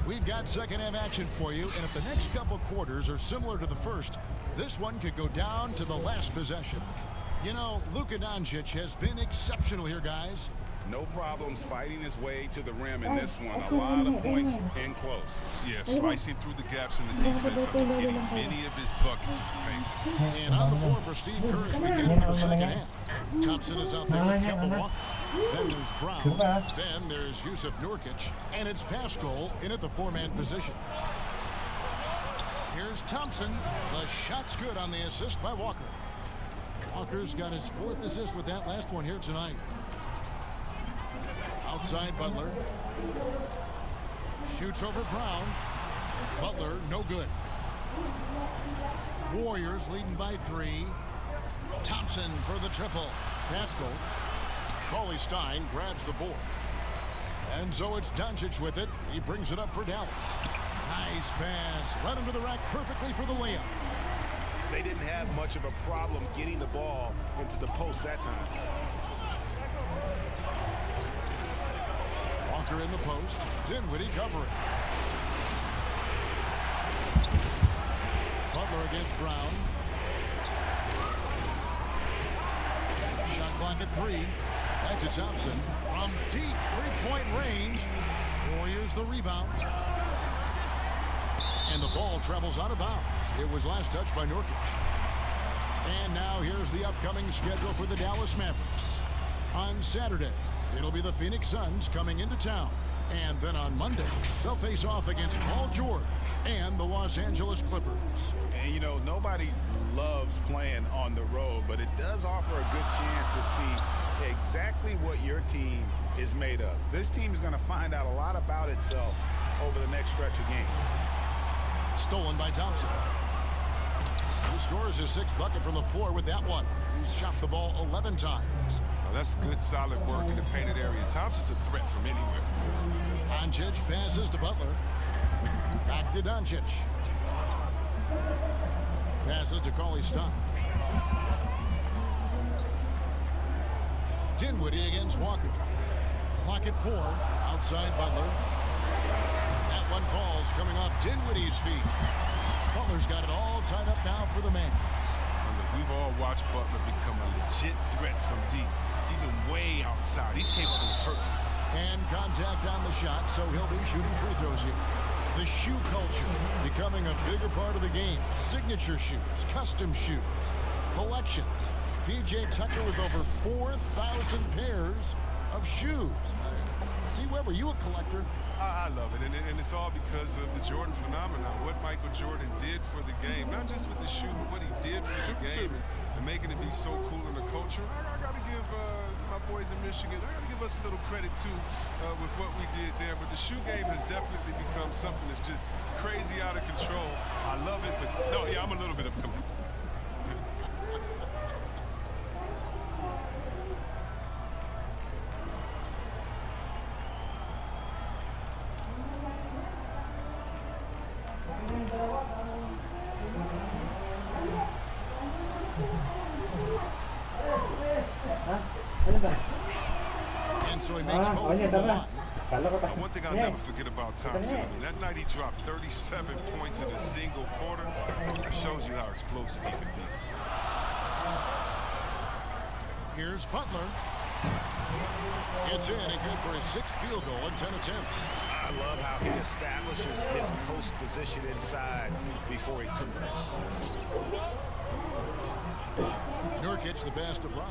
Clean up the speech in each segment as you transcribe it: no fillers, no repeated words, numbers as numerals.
We've got second half action for you, and if the next couple quarters are similar to the first, this one could go down to the last possession. You know, Luka Doncic has been exceptional here, guys. No problems fighting his way to the rim in this one. A lot of points in close. Yeah, slicing through the gaps in the defense after getting many of his buckets in the paint. And on the floor for Steve Kerr as we get into the second half. Thompson is out there with Kemba Walker. Then there's Brown. Then there's Yusuf Nurkic. And it's Pascal in at the four-man position. Here's Thompson. The shot's good on the assist by Walker. Walker's got his fourth assist with that last one here tonight. Outside Butler. Shoots over Brown. Butler, no good. Warriors leading by 3. Thompson for the triple. Pascal. Cauley-Stein grabs the board. And so it's Doncic with it. He brings it up for Dallas. Nice pass. Led him to the rack perfectly for the layup. They didn't have much of a problem getting the ball into the post that time. Walker in the post. Dinwiddie covering. Butler against Brown. Shot clock at 3. Back to Thompson. From deep three-point range. Warriors the rebound. And the ball travels out of bounds. It was last touched by Nurkic. And now here's the upcoming schedule for the Dallas Mavericks. On Saturday, it'll be the Phoenix Suns coming into town. And then on Monday, they'll face off against Paul George and the Los Angeles Clippers. And, you know, nobody loves playing on the road, but it does offer a good chance to see exactly what your team is made of. This team is going to find out a lot about itself over the next stretch of games. Stolen by Thompson. He scores his 6th bucket from the floor with that one. He's shot the ball 11 times. Well, that's good, solid work in the painted area. Thompson's a threat from anywhere. Doncic passes to Butler. Back to Doncic. Passes to Cauley-Stein. Dinwiddie against Walker. Clock at 4. Outside Butler. That one falls coming off Dinwiddie's feet. Butler's got it all tied up now for the man. We've all watched Butler become a legit threat from deep, even way outside. He's capable of hurting. And contact on the shot, so he'll be shooting free throws here. The shoe culture becoming a bigger part of the game. Signature shoes, custom shoes, collections. P.J. Tucker with over 4,000 pairs of shoes. See, Weber, you a collector? I love it, and it's all because of the Jordan phenomenon. What Michael Jordan did for the game, not just with the shoe, but what he did for the game and making it be so cool in the culture. I got to give my boys in Michigan, I got to give us a little credit, too, with what we did there. But the shoe game has definitely become something that's just crazy out of control. I love it, but no, yeah, I'm a little bit of a And so he makes both from the line. One thing I'll never forget about Thompson, I mean, that night he dropped 37 points in a single quarter. That shows you how explosive he can be. Here's Butler. It's in and good for his 6th field goal in 10 attempts. I love how he establishes his post position inside before he converts. Nurkic the pass to Brown.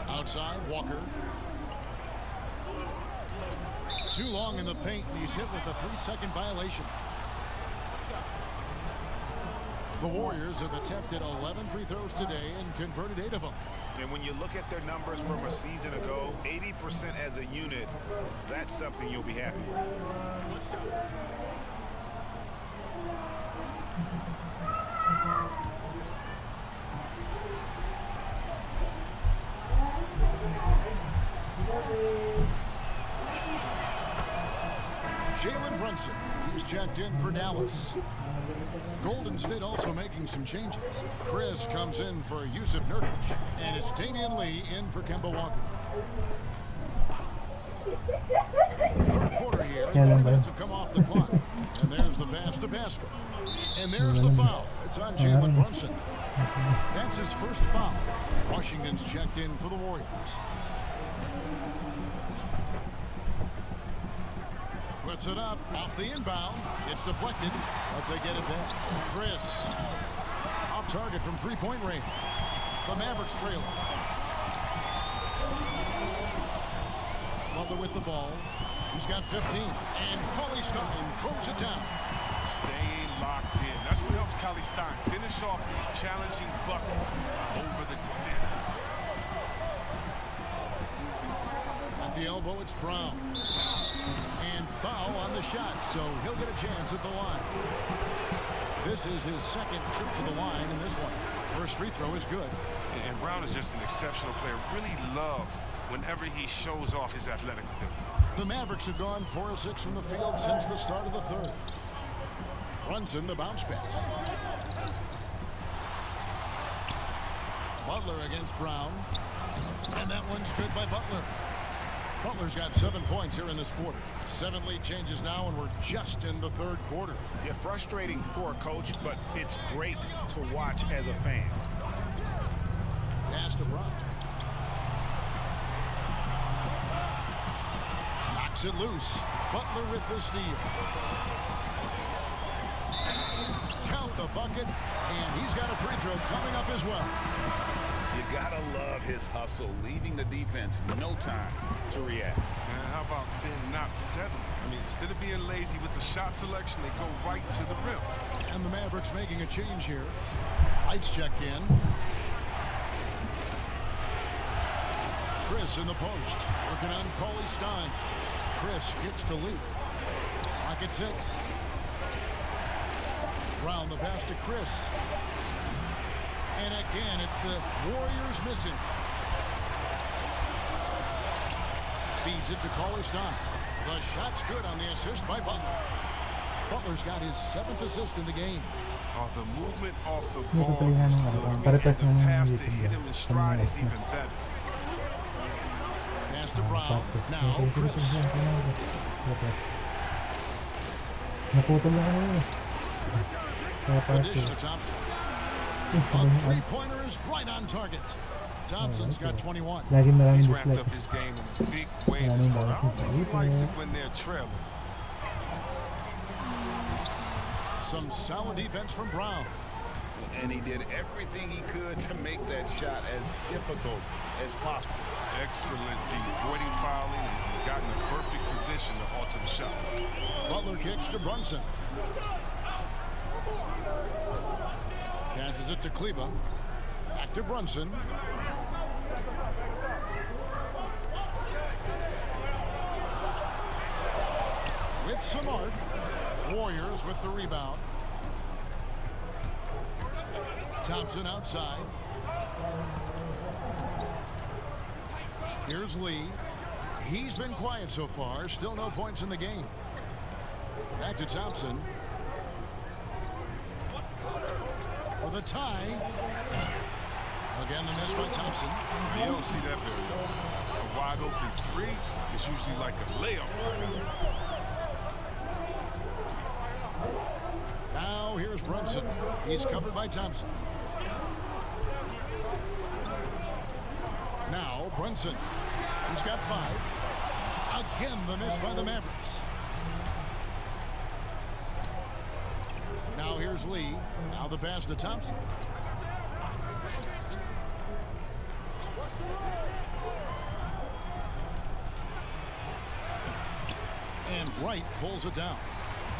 Outside, Walker. Too long in the paint, and he's hit with a 3-second violation. The Warriors have attempted 11 free throws today and converted 8 of them. And when you look at their numbers from a season ago, 80% as a unit, that's something you'll be happy with. Jalen Brunson, has checked in for Dallas. Golden State also making some changes. Chris comes in for Yusuf Nurkic, and it's Damian Lee in for Kemba Walker. Third quarter here, 3 minutes have come off the clock. And there's the pass to Pascal. And there's the foul. It's on Jalen Brunson. That's his first foul. Washington's checked in for the Warriors. Puts it up off the inbound. It's deflected, but they get it back. Chris off target from three-point range. The Mavericks trail. Butler with the ball. He's got 15. And Cauley Stein throws it down. Staying locked in. That's what helps Cauley Stein finish off these challenging buckets over the defense. At the elbow, it's Brown. And foul on the shot, so he'll get a chance at the line. This is his second trip to the line in this one. First free throw is good. And Brown is just an exceptional player. Really love whenever he shows off his athletic ability. The Mavericks have gone 4 of 6 from the field since the start of the third. Brunson, the bounce pass. Butler against Brown. And that one's good by Butler. Butler's got 7 points here in this quarter. 7 lead changes now, and we're just in the third quarter. Yeah, frustrating for a coach, but it's great to watch as a fan. Pass to Brown. Knocks it loose. Butler with the steal. Count the bucket, and he's got a free throw coming up as well. You gotta love his hustle, leaving the defense no time to react. And how about them not settling? I mean, instead of being lazy with the shot selection, they go right to the rim. And the Mavericks making a change here. Heights checked in. Chris in the post, working on Cauley Stein. Chris gets to Lee. Clock at 6. Brown the pass to Chris. And again, it's the Warriors missing. Feeds it to Cauley Stein. The shot's good on the assist by Butler. Butler's got his 7th assist in the game. Oh, the movement off the ball is good. And the pass to hit him in stride is even better. Pass to Brown. Now Chris. The dish to Thompson. A three-pointer is right on target. Thompson's got 21. He's wrapped up his game in a big way this quarter. I don't think he likes it when they're trailing. Some solid defense from Brown. And he did everything he could to make that shot as difficult as possible. Excellent D, avoiding fouling and got in a perfect position to alter the shot. Butler kicks to Brunson. Passes it to Kleba. Back to Brunson. With some arc. Warriors with the rebound. Thompson outside. Here's Lee. He's been quiet so far. Still no points in the game. Back to Thompson. For the tie. Again, the miss by Thompson. You don't see that very often. A wide open three is usually like a layup for him. Now here's Brunson. He's covered by Thompson. Now Brunson. He's got 5. Again, the miss by the Mavericks. Now here's Lee. Now the pass to Thompson. And Wright pulls it down.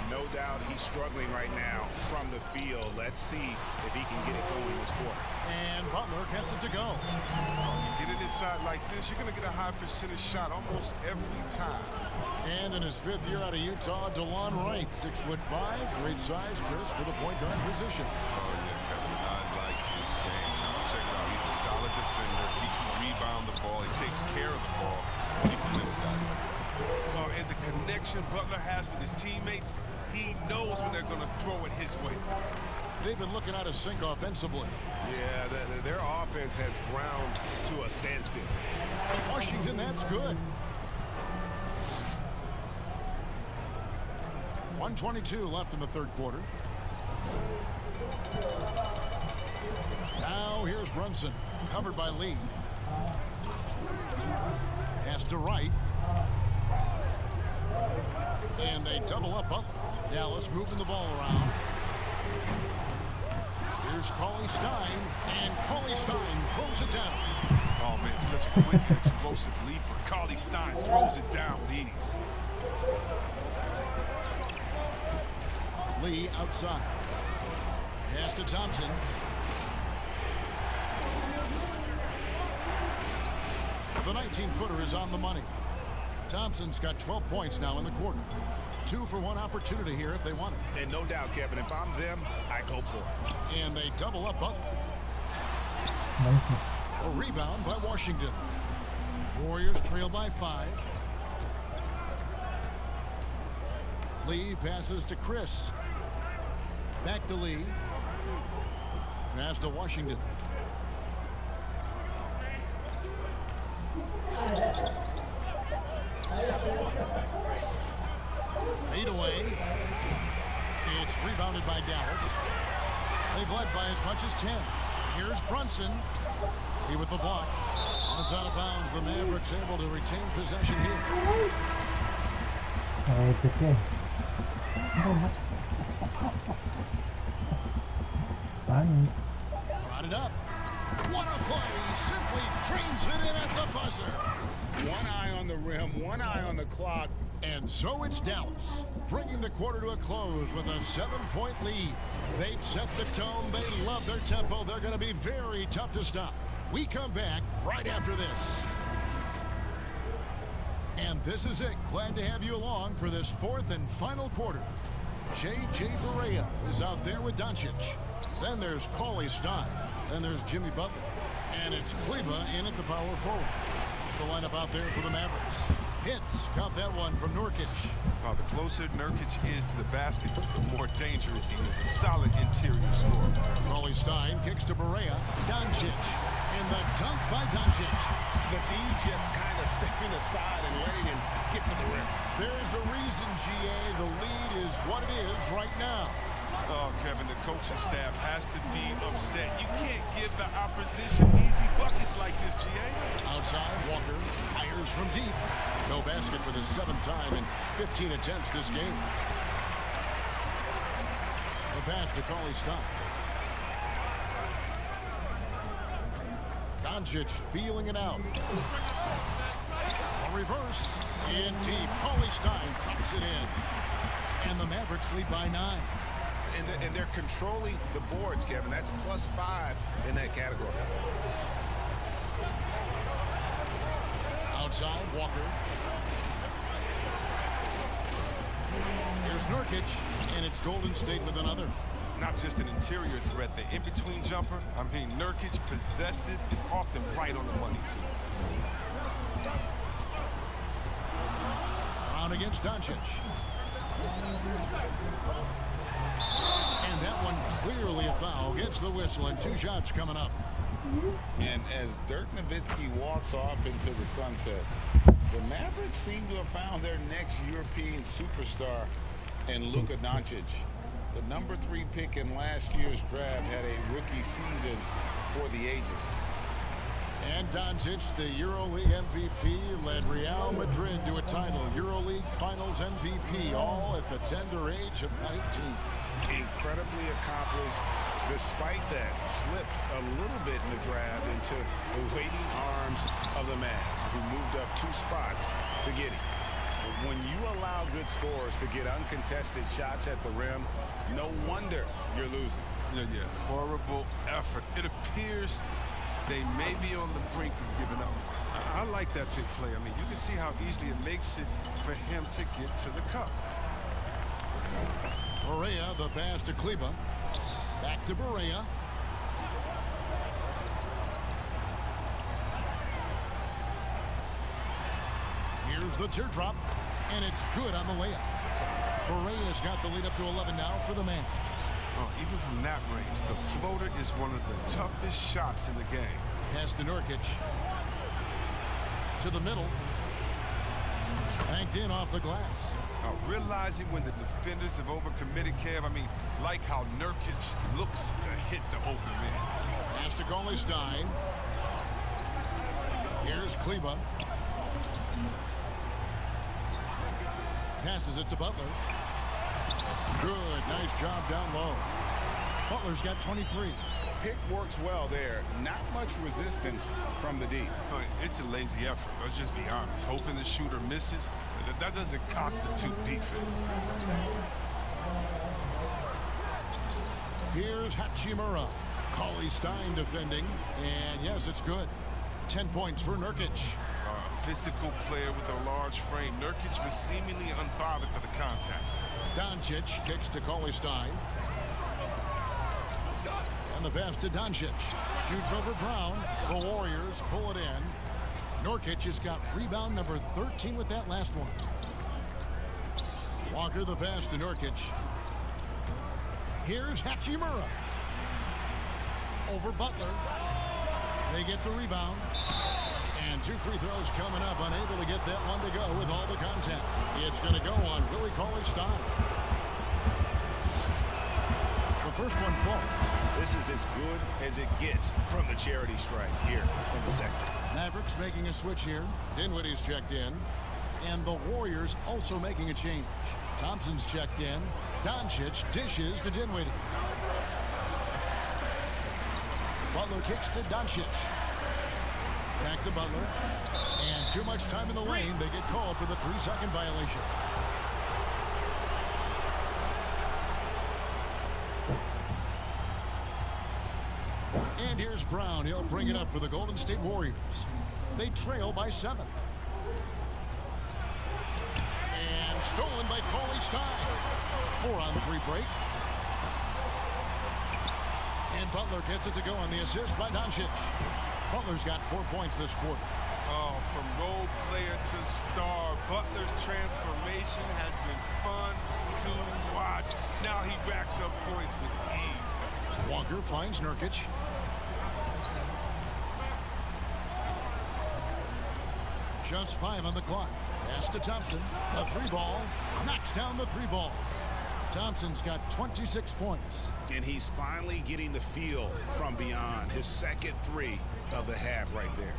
No doubt he's struggling right now from the field. Let's see if he can get it going this quarter. And Butler gets it to go. You get it inside like this, you're going to get a high percentage shot almost every time. And in his 5th year out of Utah, DeLon Wright, 6'5", great size, Chris, for the point guard position. Oh, yeah, Kevin, I like his game. Now, check it out. He's a solid defender. He can rebound the ball. He takes care of the ball. He can win guys. Oh, and the connection Butler has with his teammates, he they're going to throw it his way. They've been looking out of sync offensively. Yeah, their offense has ground to a standstill. Washington, that's good. 1:22 left in the third quarter. Now here's Brunson, covered by Lee. Pass to Wright. And they double up Butler. Dallas moving the ball around. Here's Cauley-Stein, and Cauley-Stein throws it down. Oh, man, such a quick and explosive leaper. Cauley-Stein throws it down with ease. Lee outside. Pass to Thompson. The 19-footer is on the money. Thompson's got 12 points now in the quarter. 2 for 1 opportunity here if they want it. And no doubt, Kevin, if I'm them, I go for it. And they double up Butler. A rebound by Washington. Warriors trail by 5. Lee passes to Chris. Back to Lee. Pass to Washington. Fade away. It's rebounded by Dallas. They've led by as much as 10. Here's Brunson. He with the block. It's out of bounds. The Mavericks able to retain possession here. Brought it up. What a play. Simply trains it in at the buzzer. One eye on the rim, one eye on the clock. And so it's Dallas, bringing the quarter to a close with a 7-point lead. They've set the tone. They love their tempo. They're going to be very tough to stop. We come back right after this. And this is it. Glad to have you along for this 4th and final quarter. J.J. Barea is out there with Doncic. Then there's Cauley-Stein. Then there's Jimmy Butler. And it's Kleber in at the power forward. It's the lineup out there for the Mavericks. Hits, got that one from Nurkic. Oh, the closer Nurkic is to the basket, the more dangerous he is. A solid interior scorer. Cauley-Stein kicks to Barea. Doncic. And the dunk by Doncic. The D just kind of stepping aside and letting him get to the rim. There's a reason, GA. The lead is what it is right now. Oh, Kevin, the coaching staff has to be upset. You can't give the opposition easy buckets like this, GA. Outside, Walker fires from deep. No basket for the 7th time in 15 attempts this game. The pass to Cauley-Stein. Doncic feeling it out. A reverse. In deep. Cauley-Stein drops it in. And the Mavericks lead by 9. And they're controlling the boards, Kevin. That's +5 in that category. Outside, Walker. Here's Nurkic, and it's Golden State with another. Not just an interior threat, the in-between jumper. I mean, Nurkic possesses, is often right on the money, too. On against Doncic. And that one clearly a foul. Gets the whistle, and 2 shots coming up. And as Dirk Nowitzki walks off into the sunset, the Mavericks seem to have found their next European superstar in Luka Doncic. The number 3 pick in last year's draft had a rookie season for the ages. And Doncic, the EuroLeague MVP, led Real Madrid to a title. EuroLeague Finals MVP, all at the tender age of 19. Incredibly accomplished. Despite that, slipped a little bit in the draft into the waiting arms of the Mavs, who moved up 2 spots to get him. When you allow good scorers to get uncontested shots at the rim, no wonder you're losing. Yeah. Horrible effort. It appears they may be on the brink of giving up. I like that big play. I mean, you can see how easily it makes it for him to get to the cup. Barea, the pass to Kleber. Back to Barea. Here's the teardrop, and it's good on the layup. Correa's got the lead up to 11 now for the Mavs. Oh, even from that range, the floater is one of the toughest shots in the game. Pass to Nurkic. To the middle. Banked in off the glass. Now, realizing when the defenders have overcommitted, Kev, I mean, like how Nurkic looks to hit the open man. Pass to Cauley-Stein. Here's Kleber. Passes it to Butler. Good. Nice job down low. Butler's got 23. Pick works well there. Not much resistance from the deep. It's a lazy effort. Let's just be honest. Hoping the shooter misses, that doesn't constitute defense. Here's Hachimura. Cauley-Stein defending. And yes, it's good. 10 points for Nurkic. A physical player with a large frame. Nurkic was seemingly unbothered by the contact. Doncic kicks to Cauley-Stein. And the pass to Doncic. Shoots over Brown. The Warriors pull it in. Nurkic has got rebound number 13 with that last one. Walker the pass to Nurkic. Here's Hachimura. Over Butler. They get the rebound. And 2 free throws coming up. Unable to get that one to go with all the contact. It's going to go on Willie Cauley-Stein. The first one falls. This is as good as it gets from the charity stripe here in the second. Mavericks making a switch here. Dinwiddie's checked in. And the Warriors also making a change. Thompson's checked in. Doncic dishes to Dinwiddie. Butler kicks to Doncic. Back to Butler. And too much time in the lane. They get called for the 3-second violation. And here's Brown. He'll bring it up for the Golden State Warriors. They trail by 7. And stolen by Cauley-Stein. 4-on-3 break. And Butler gets it to go on the assist by Doncic. Butler's got 4 points this quarter. Oh, from role player to star, Butler's transformation has been fun to watch. Now he racks up points with ease. Walker finds Nurkic. Just 5 on the clock. Pass to Thompson. A 3-ball. Knocks down the 3-ball. Thompson's got 26 points. And he's finally getting the feel from beyond. His second 3 of the half right there.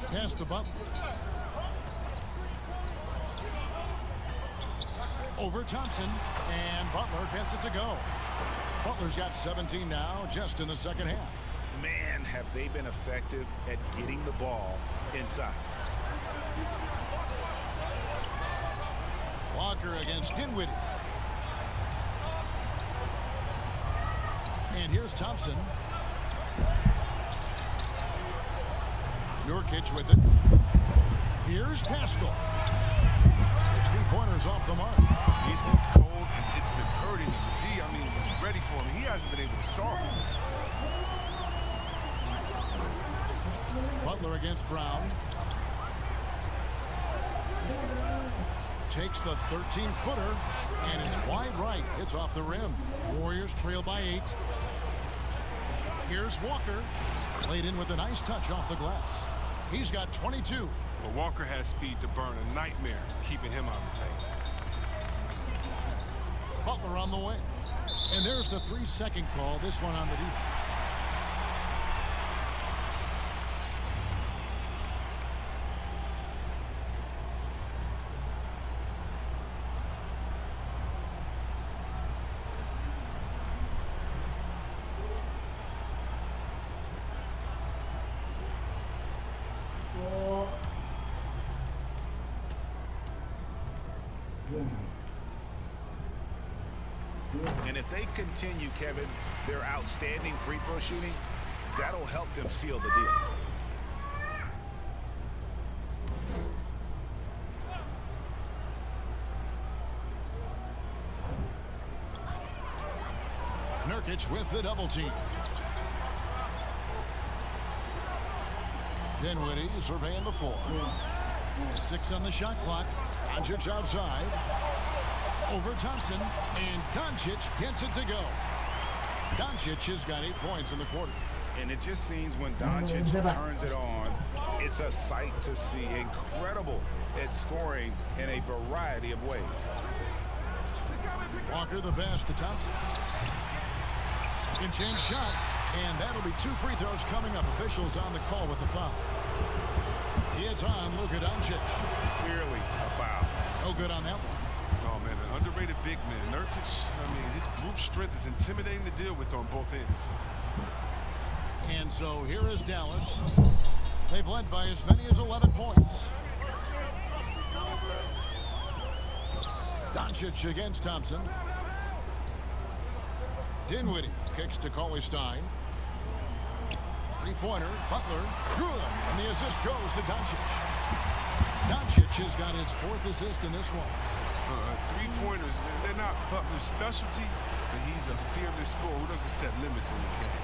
Pass to Butler. Over Thompson. And Butler gets it to go. Butler's got 17 now just in the second half. Man, have they been effective at getting the ball inside. Walker against Dinwiddie. And here's Thompson. Nurkic with it. Here's Pascal. His 3-pointers off the mark. He's been cold and it's been hurting him. D, I mean, was ready for him. He hasn't been able to solve it. Butler against Brown. Takes the 13-footer, and it's wide right. It's off the rim. Warriors trail by 8. Here's Walker. Laid in with a nice touch off the glass. He's got 22. Well, Walker has speed to burn. A nightmare keeping him out of the paint. Butler on the wing. And there's the 3-second call. This one on the defense. And if they continue, Kevin, their outstanding free throw shooting, that'll help them seal the deal. Nurkic with the double team. Dinwiddie surveying the floor. 6 on the shot clock. Doncic outside. Over Thompson. And Doncic gets it to go. Doncic has got 8 points in the quarter. And it just seems when Doncic turns it on, it's a sight to see. Incredible at scoring in a variety of ways. Walker the pass to Thompson. Second chance shot. And that'll be 2 free throws coming up. Officials on the call with the foul. It's on Luka Doncic. Clearly a foul. No good on that one. Oh, man, an underrated big man. Nurkic, I mean, his brute strength is intimidating to deal with on both ends. And so here is Dallas. They've led by as many as 11 points. Doncic against Thompson. Dinwiddie kicks to Cauley-Stein. Three-pointer, Butler, good, and the assist goes to Doncic. Doncic has got his 4th assist in this one. Three-pointers, they're not Butler's specialty, but he's a fearless scorer who doesn't set limits in this game.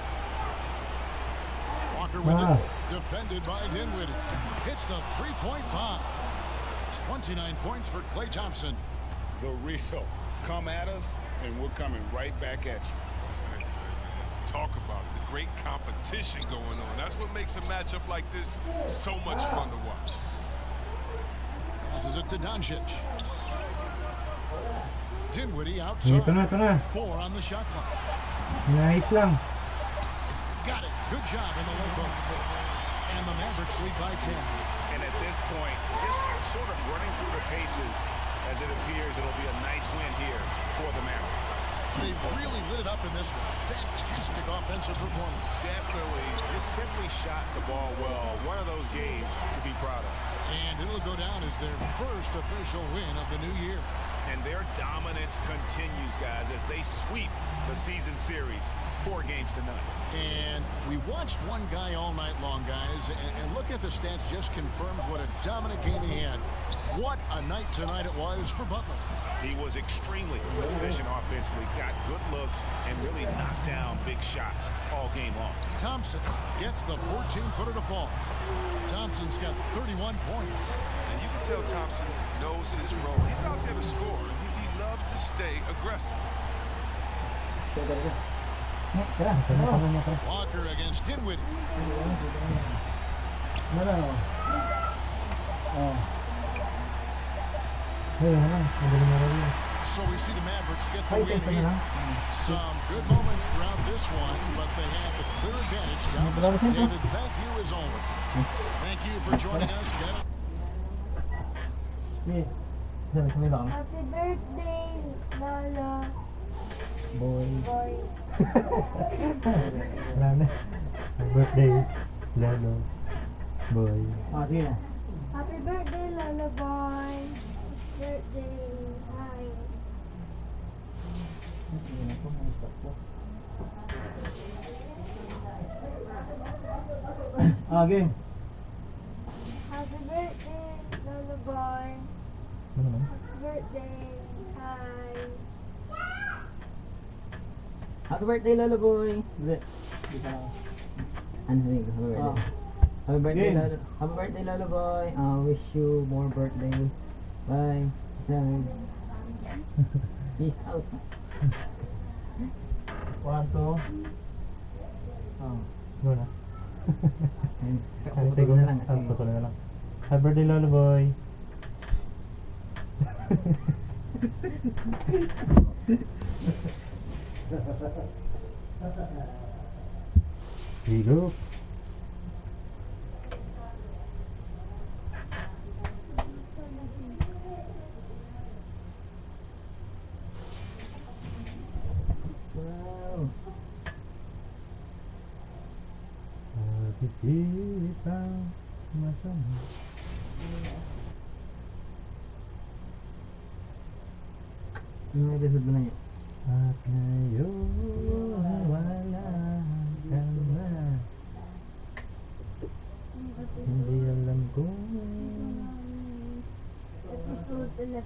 Walker with it, defended by Dinwiddie. Hits the three-point bomb. 29 points for Klay Thompson. The real. Come at us, and we're coming right back at you. Let's talk about the great competition going on. That's what makes a matchup like this so much fun to watch. Passes it to Doncic. Dinwiddie outside. Ito na. 4 on the shot clock. Nice lang. Got it. Good job in the low post. And the Mavericks lead by 10. And at this point, just sort of running through the paces, as it appears it'll be a nice win here for the Mavericks. They really lit it up in this one. Fantastic offensive performance. Definitely just simply shot the ball well. One of those games to be proud of. And it'll go down as their first official win of the new year. And their dominance continues, guys, as they sweep the season series 4 games to none. And we watched one guy all night long, guys, and look at the stats, just confirms what a dominant game he had. What a night tonight it was for Butler. He was extremely efficient offensively, got good looks, and really knocked down big shots all game long. Thompson gets the 14-footer to fall. Thompson's got 31 points. And you can tell Thompson knows his role. He's out there to score. He loves to stay aggressive. Walker against Dinwiddie. So we see the Mavericks get the win here. Some good moments throughout this one, but they have the clear advantage down the stretch. David, thank you as always. Thank you for joining us. Happy birthday, Lala. Boy. Boy. Birthday, Lalo. Boy. Happy birthday, Lala boy. Birthday, hi. Game. Happy birthday, Lala boy. Happy birthday, hi. Happy birthday, Lolo boy. Ano sabi ko? Happy birthday. Happy birthday, Game. Lolo. Happy birthday, Lolo boy. Wish you more birthdays. Bye. Peace out. 1, 2. Go na. Putol na lang. Putol na lang. Happy birthday, Lolo boy. Here you go. Wow. Pipilit ang masama. Anong episode mo na yun? At ngayon wala ka na. Hindi alam kung Episode 11.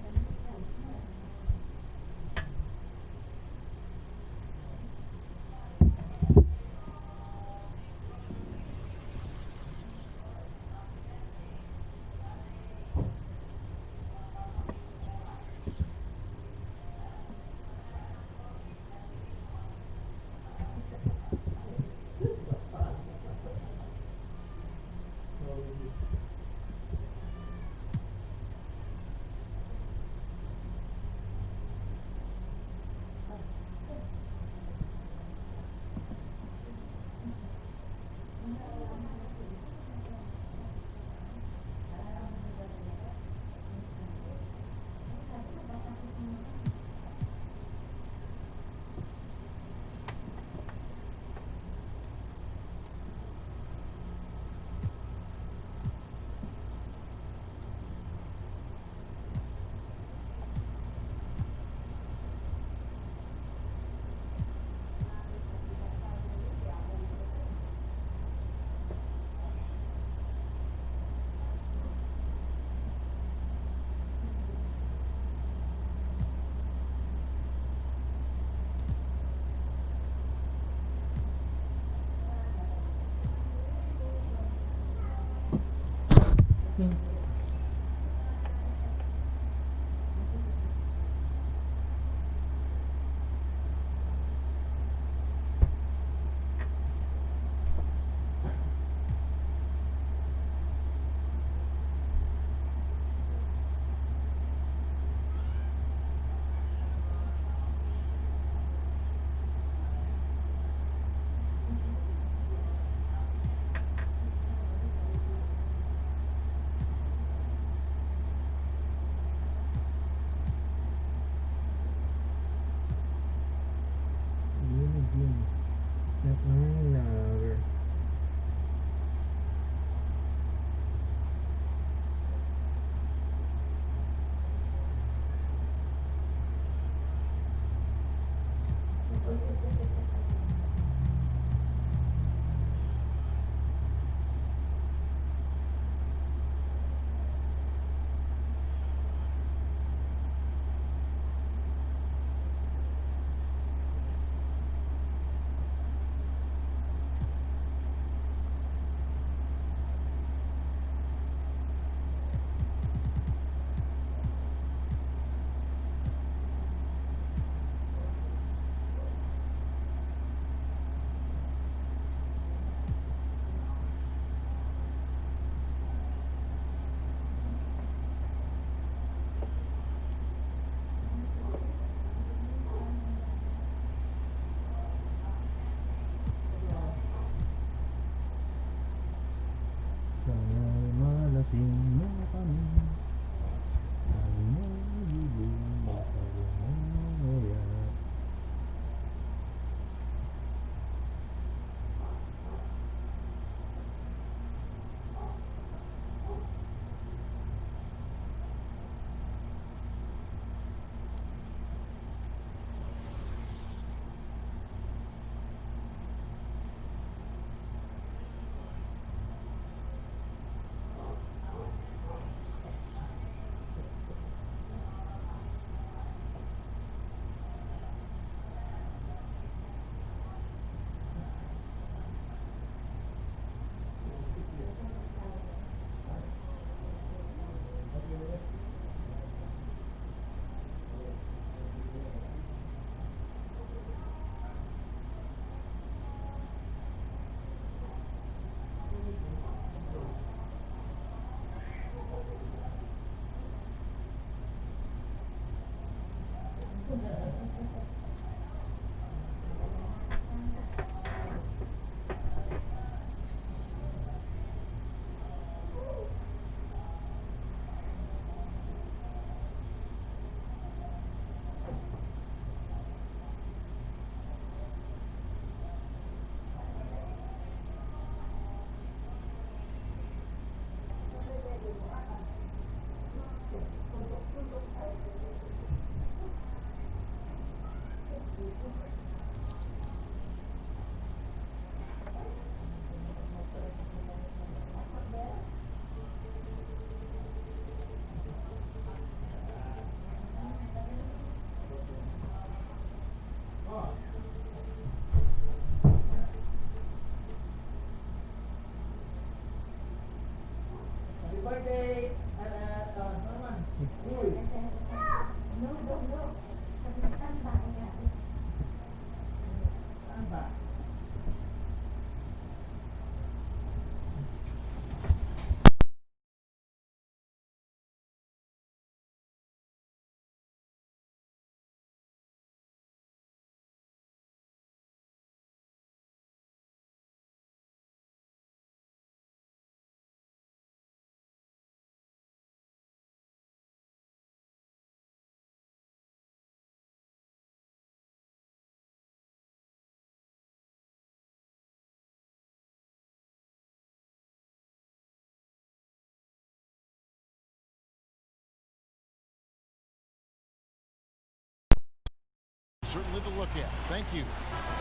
Certainly to look at. Thank you.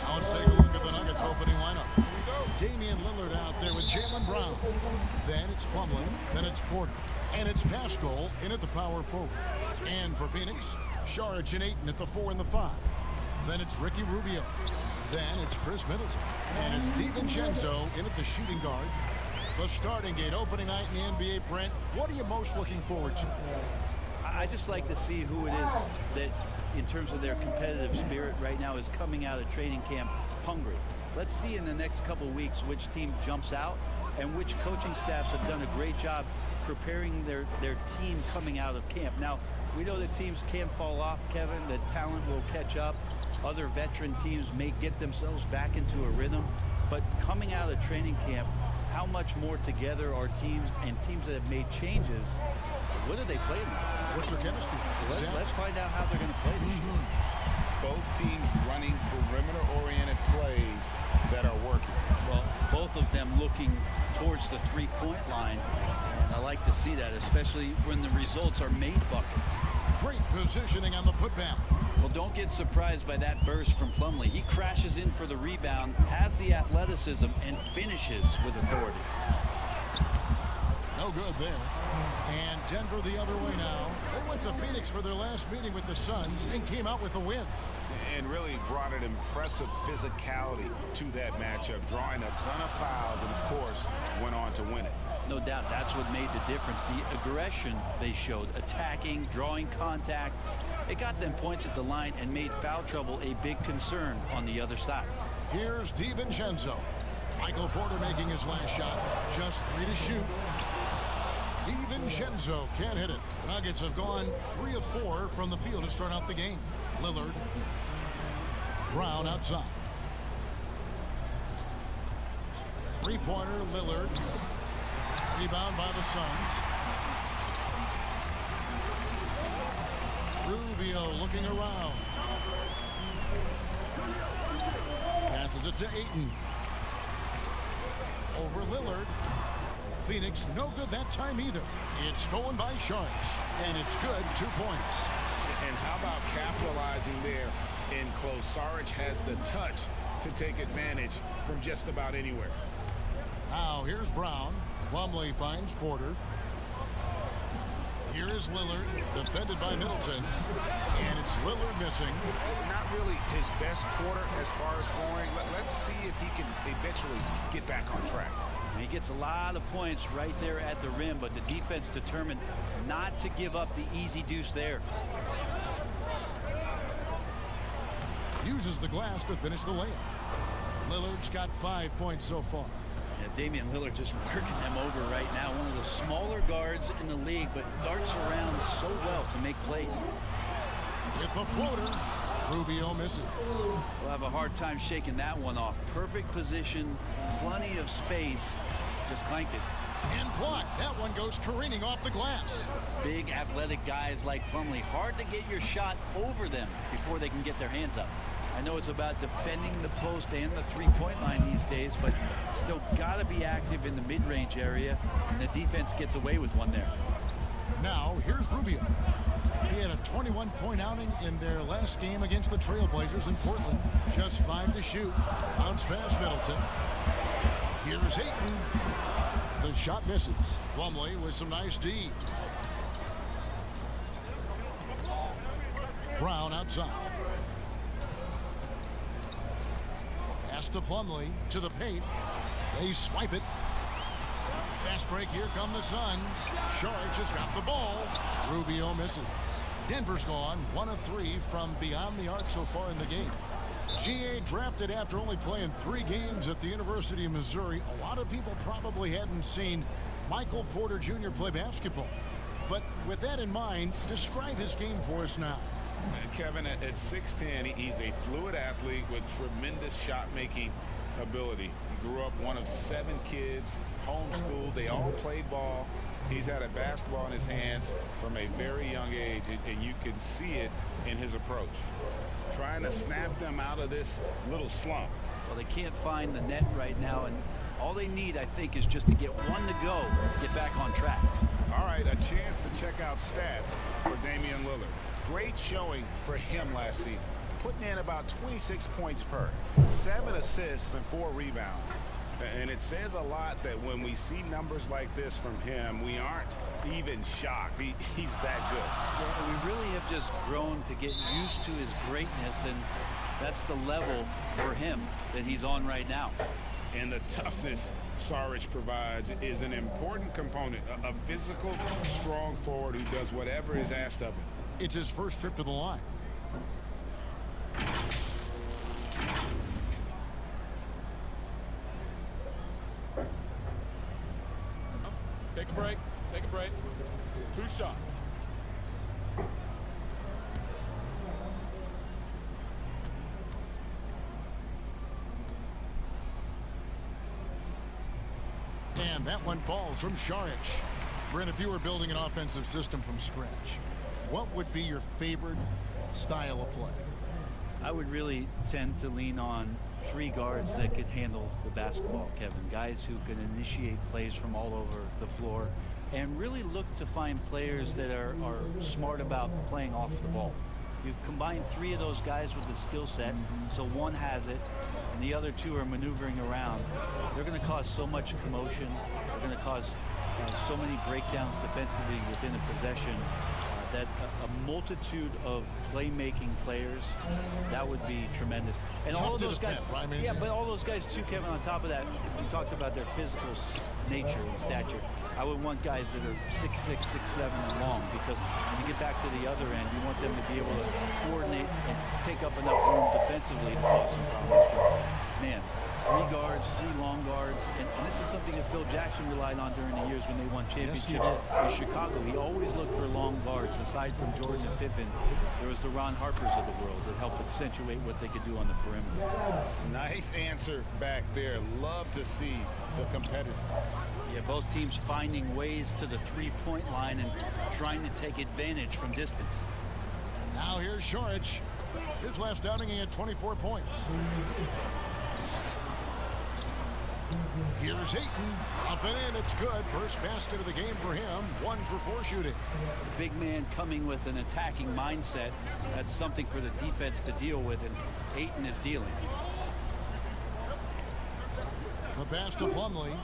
Now let's take a look at the Nuggets opening lineup. Damian Lillard out there with Jaylen Brown. Then it's Plumlee. Then it's Porter. And it's Pascal in at the power forward. And for Phoenix, Saric and Ayton at the 4 and the 5. Then it's Ricky Rubio. Then it's Chris Middleton. And it's DiVincenzo in at the shooting guard. The starting gate opening night in the NBA. Brent, what are you most looking forward to? I just like to see who it is that, in terms of their competitive spirit right now, is coming out of training camp hungry. Let's see in the next couple of weeks which team jumps out and which coaching staffs have done a great job preparing their team coming out of camp. Now, we know that teams can't fall off, Kevin. The talent will catch up. Other veteran teams may get themselves back into a rhythm. But coming out of training camp, how much more together are teams, and teams that have made changes, what do they play now? What's their chemistry? Let's find out how they're going to play this year. Both teams running perimeter-oriented plays that are working. Well, both of them looking towards the three-point line, and I like to see that, especially when the results are made buckets. Great positioning on the putback. Well, don't get surprised by that burst from Plumlee. He crashes in for the rebound, has the athleticism, and finishes with authority. No good there. And Denver the other way now. They went to Phoenix for their last meeting with the Suns and came out with a win. And really brought an impressive physicality to that matchup, drawing a ton of fouls, and of course went on to win it. No doubt that's what made the difference. The aggression they showed, attacking, drawing contact. It got them points at the line and made foul trouble a big concern on the other side. Here's DiVincenzo. Michael Porter making his last shot. Just 3 to shoot. DiVincenzo can't hit it. Nuggets have gone 3 of 4 from the field to start out the game. Lillard. Brown outside. Three-pointer, Lillard. Rebound by the Suns. Rubio looking around. Passes it to Ayton. Over Lillard. Phoenix no good that time either. It's stolen by Saric, and it's good. 2 points. And how about capitalizing there in close? Saric has the touch to take advantage from just about anywhere. Now here's Brown. Plumlee finds Porter. Here is Lillard, defended by Middleton, and it's Lillard missing. Not really his best quarter as far as scoring. Let's see if he can eventually get back on track. He gets a lot of points right there at the rim, but the defense determined not to give up the easy deuce there. Uses the glass to finish the layup. Lillard's got 5 points so far. Yeah, Damian Lillard just working them over right now. One of the smaller guards in the league, but darts around so well to make plays. with the floater. Rubio misses. We'll have a hard time shaking that one off. Perfect position, plenty of space. Just clanked it. And blocked. That one goes careening off the glass. Big athletic guys like Plumlee. Hard to get your shot over them before they can get their hands up. I know it's about defending the post and the three-point line these days, but still got to be active in the mid-range area, and the defense gets away with one there. Now, here's Rubio. He had a 21-point outing in their last game against the Trailblazers in Portland. Just 5 to shoot. Bounce pass Middleton. Here's Ayton. The shot misses. Plumlee with some nice D. Brown outside. Pass to Plumlee to the paint. They swipe it. Fast break. Here come the Suns. Saric has got the ball. Rubio misses. Denver's gone 1 of 3 from beyond the arc so far in the game. GA drafted after only playing 3 games at the University of Missouri. A lot of people probably hadn't seen Michael Porter Jr. play basketball. But with that in mind, describe his game for us now. And Kevin, at 6'10", he's a fluid athlete with tremendous shot-making ability. He grew up one of 7 kids, homeschooled. They all played ball. He's had a basketball in his hands from a very young age, and you can see it in his approach. Trying to snap them out of this little slump. Well, they can't find the net right now, and all they need, I think, is just to get one to go to get back on track. All right, a chance to check out stats for Damian Lillard. Great showing for him last season, putting in about 26 points per, 7 assists and 4 rebounds. And it says a lot that when we see numbers like this from him, we aren't even shocked. He's that good. Yeah, we really have just grown to get used to his greatness, and that's the level for him that he's on right now. And the toughness Saric provides is an important component. A physical, strong forward who does whatever is asked of him. It's his first trip to the line. Take a break. Take a break. 2 shots. And that one falls from Saric. Brent, if you were building an offensive system from scratch, what would be your favorite style of play? I would really tend to lean on 3 guards that could handle the basketball, Kevin. Guys who can initiate plays from all over the floor and really look to find players that are smart about playing off the ball. You combine 3 of those guys with the skill set, so one has it and the other 2 are maneuvering around. They're going to cause so much commotion. They're going to cause so many breakdowns defensively within a possession. That a multitude of playmaking players, that would be tremendous. And all of those guys, yeah, but all those guys too, Kevin, on top of that, if we talked about their physical nature and stature, I would want guys that are 6'6", 6'7", and long, because when you get back to the other end, you want them to be able to coordinate and take up enough room defensively to cause some problems. But, man, 3 guards, 3 long guards, and this is something that Phil Jackson relied on during the years when they won championships in Chicago. He always looked for long guards. Aside from Jordan and Pippen, there was the Ron Harpers of the world that helped accentuate what they could do on the perimeter. Nice answer back there. Love to see the competitiveness. Yeah, both teams finding ways to the 3-point line and trying to take advantage from distance. Now here's Saric. His last outing, he had 24 points. Here's Ayton. Up and in. It's good. First basket of the game for him. 1 for 4 shooting. Big man coming with an attacking mindset. That's something for the defense to deal with, and Ayton is dealing. The pass to Plumlee.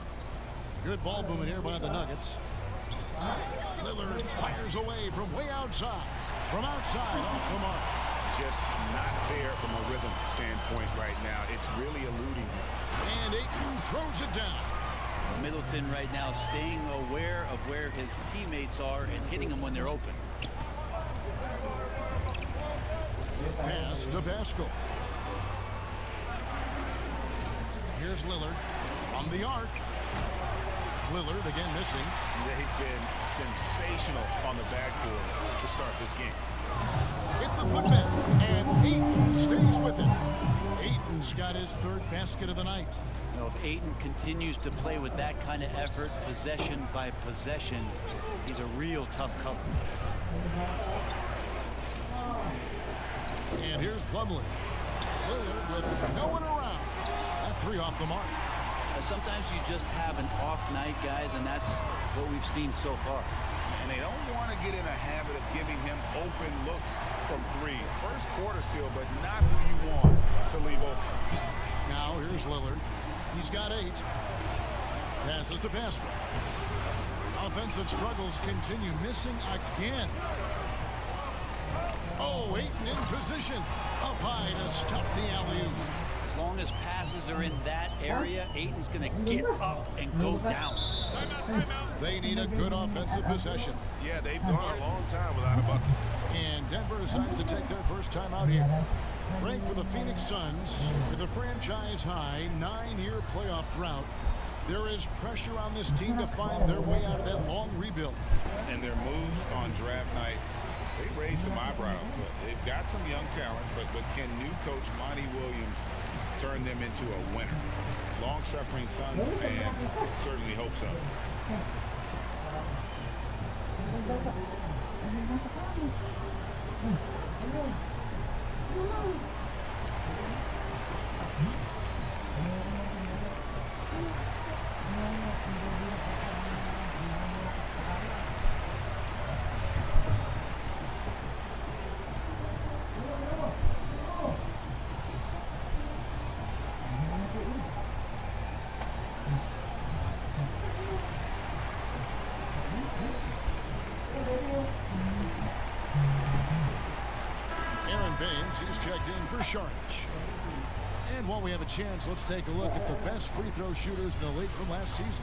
Good ball movement here by the Nuggets. Lillard fires away from way outside. From outside off the mark. Just not there from a rhythm standpoint right now. It's really eluding him. And Ayton throws it down. Middleton right now staying aware of where his teammates are and hitting them when they're open. Pass to Pascal. Here's Lillard from the arc. Lillard again missing. They've been sensational on the backboard to start this game. With the putback, and Ayton stays with it. Ayton's got his third basket of the night. You know, if Ayton continues to play with that kind of effort, possession by possession, he's a real tough cover. And here's Plumlee. Lillard with no one around. That three off the mark. Sometimes you just have an off night, guys, and that's what we've seen so far. And they don't want to get in a habit of giving him open looks from three. First quarter still, but not who you want to leave open. Now here's Lillard. He's got 8. Passes to Pascal. Offensive struggles continue. Missing again. Oh, Ayton in position. Up high to stuff the alley-oop. As long as passes are in that area, Ayton's going to get up and go down. They need a good offensive possession. Yeah, they've gone a long time without a bucket. And Denver decides to take their first time out here. Ranked for the Phoenix Suns with a franchise-high 9-year playoff drought. There is pressure on this team to find their way out of that long rebuild. And their moves on draft night, they raised some eyebrows. They've got some young talent, but can new coach Monty Williams turn them into a winner? Long-suffering Suns fans certainly hope so. He's checked in for Saric. And while we have a chance, let's take a look at the best free throw shooters in the league from last season.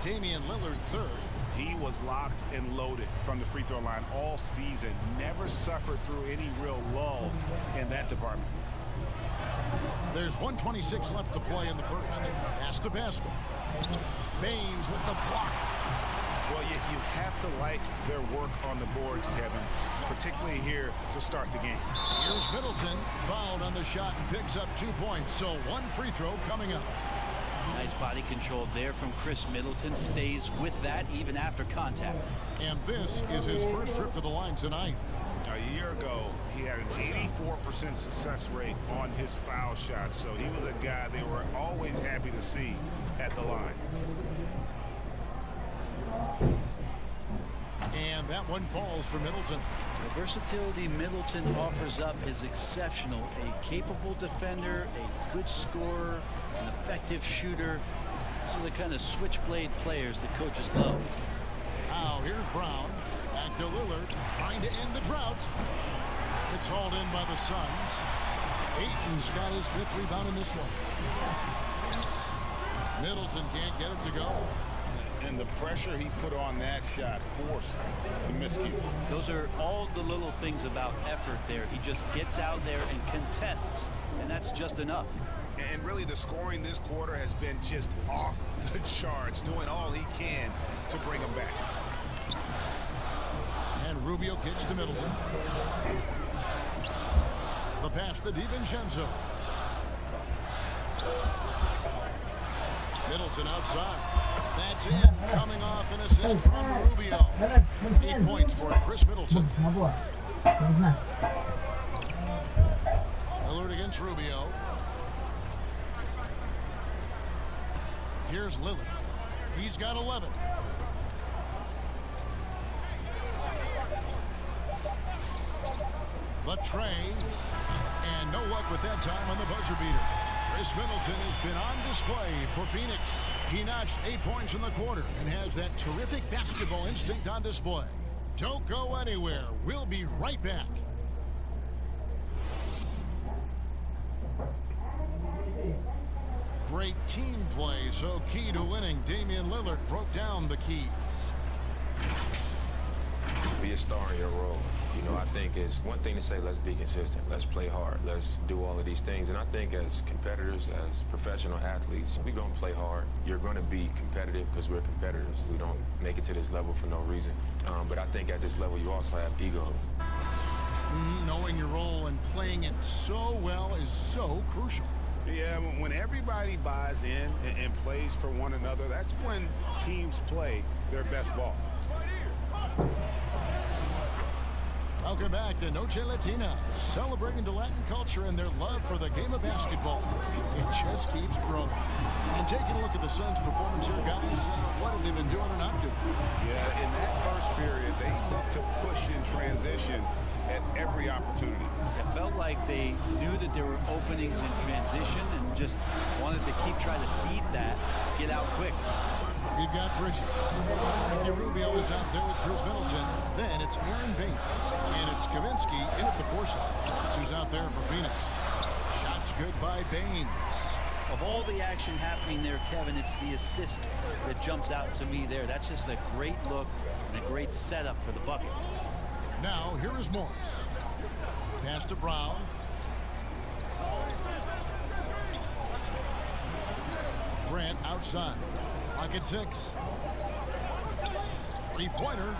Damian Lillard, 3rd. He was locked and loaded from the free throw line all season. Never suffered through any real lulls in that department. There's 1:26 left to play in the first. Pass to Pascal. Baines with the block. Well, you have to like their work on the boards, Kevin, particularly here to start the game. Here's Middleton, fouled on the shot and picks up 2 points, so 1 free throw coming up. Nice body control there from Chris Middleton. Stays with that even after contact. And this is his first trip to the line tonight. A year ago, he had an 84% success rate on his foul shots, so he was a guy they were always happy to see at the line. And that one falls for Middleton. The versatility Middleton offers up is exceptional. A capable defender, a good scorer, an effective shooter. Those are the kind of switchblade players the coaches love. Now here's Brown. Back to Lillard, trying to end the drought. It's hauled in by the Suns. Ayton's got his 5th rebound in this one. Middleton can't get it to go. And the pressure he put on that shot forced the miscue. Those are all the little things about effort there. He just gets out there and contests, and that's just enough. And really the scoring this quarter has been just off the charts, doing all he can to bring him back. And Rubio kicks to Middleton. The pass to DiVincenzo. Middleton outside. That's in. Coming off an assist from Rubio. 8 points for Chris Middleton. Lillard against Rubio. Here's Lillard. He's got 11. The tray. And no luck with that time on the buzzer beater. Chris Middleton has been on display for Phoenix. He notched 8 points in the quarter and has that terrific basketball instinct on display. Don't go anywhere. We'll be right back. Great team play, so key to winning. Damian Lillard broke down the keys. be a star in your role. You know, I think it's one thing to say, let's be consistent, let's play hard, let's do all of these things. And I think as competitors, as professional athletes, we're going to play hard. You're going to be competitive because we're competitors. We don't make it to this level for no reason. But I think at this level, you also have egos. Knowing your role and playing it so well is so crucial. Yeah, when everybody buys in and plays for one another, that's when teams play their best ball. Welcome back to Noche Latina, celebrating the Latin culture and their love for the game of basketball. It just keeps growing. And taking a look at the Suns' performance here, guys, what have they been doing or not doing? Yeah, in that first period, they looked to push in transition at every opportunity. It felt like they knew that there were openings in transition and just wanted to keep trying to feed that, get out quick. We've got Bridges. Ricky Rubio is out there with Chris Middleton. Then it's Aaron Baines. And it's Kaminsky in at the 4 slot. That's who's out there for Phoenix. Shots good by Baines. Of all the action happening there, Kevin, it's the assist that jumps out to me there. That's just a great look and a great setup for the bucket. Now, here is Morris. Pass to Brown. Grant outside. Lock at 6. 3-pointer.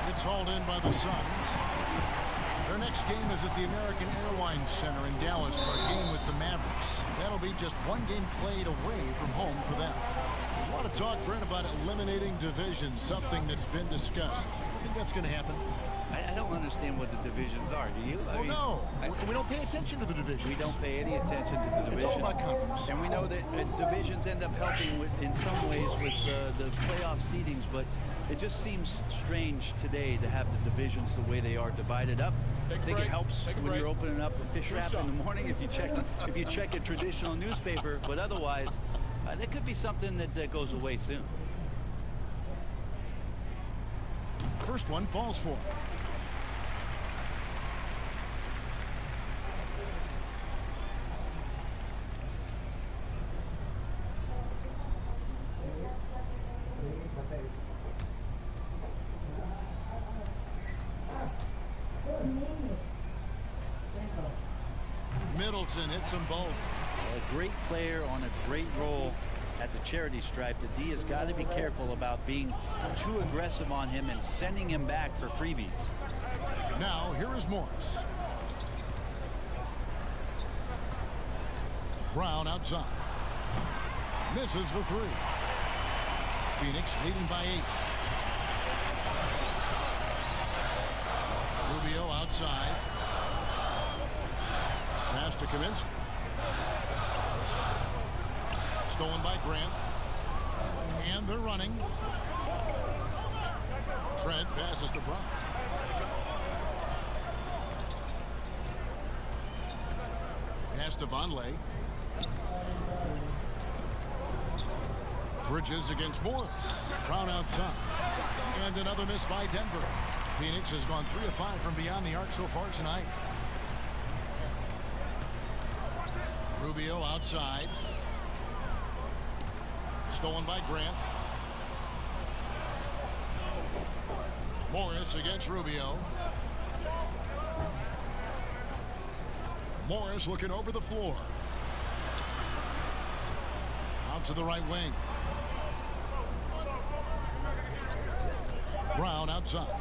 It's hauled in by the Suns. Their next game is at the American Airlines Center in Dallas for a game with the Mavericks. That'll be just one game played away from home for them. There's a lot of talk, Brent, about eliminating divisions, something that's been discussed. I think that's going to happen. I don't understand what the divisions are. Do you? No. We don't pay attention to the divisions. We don't pay any attention to the divisions. It's all about conference. And we know that divisions end up helping in some ways with the playoff seedings, but it just seems strange today to have the divisions the way they are divided up. I think it helps when you're opening up a fish wrap in the morning if you check a traditional newspaper, but otherwise, that could be something that goes away soon. First one falls for. Middleton hits them both. A great player on a great role at the charity stripe. The D has got to be careful about being too aggressive on him and sending him back for freebies. Now here is Morris. Brown outside. Misses the 3. Phoenix leading by 8. Rubio outside. Pass to Kaminsky. Stolen by Grant. And they're running. Trent passes to Brown. Pass to Vonleh. Bridges against Morris. Brown outside. And another miss by Denver. Phoenix has gone 3 of 5 from beyond the arc so far tonight. Rubio outside. Stolen by Grant. Morris against Rubio. Morris looking over the floor. Out to the right wing. Brown outside.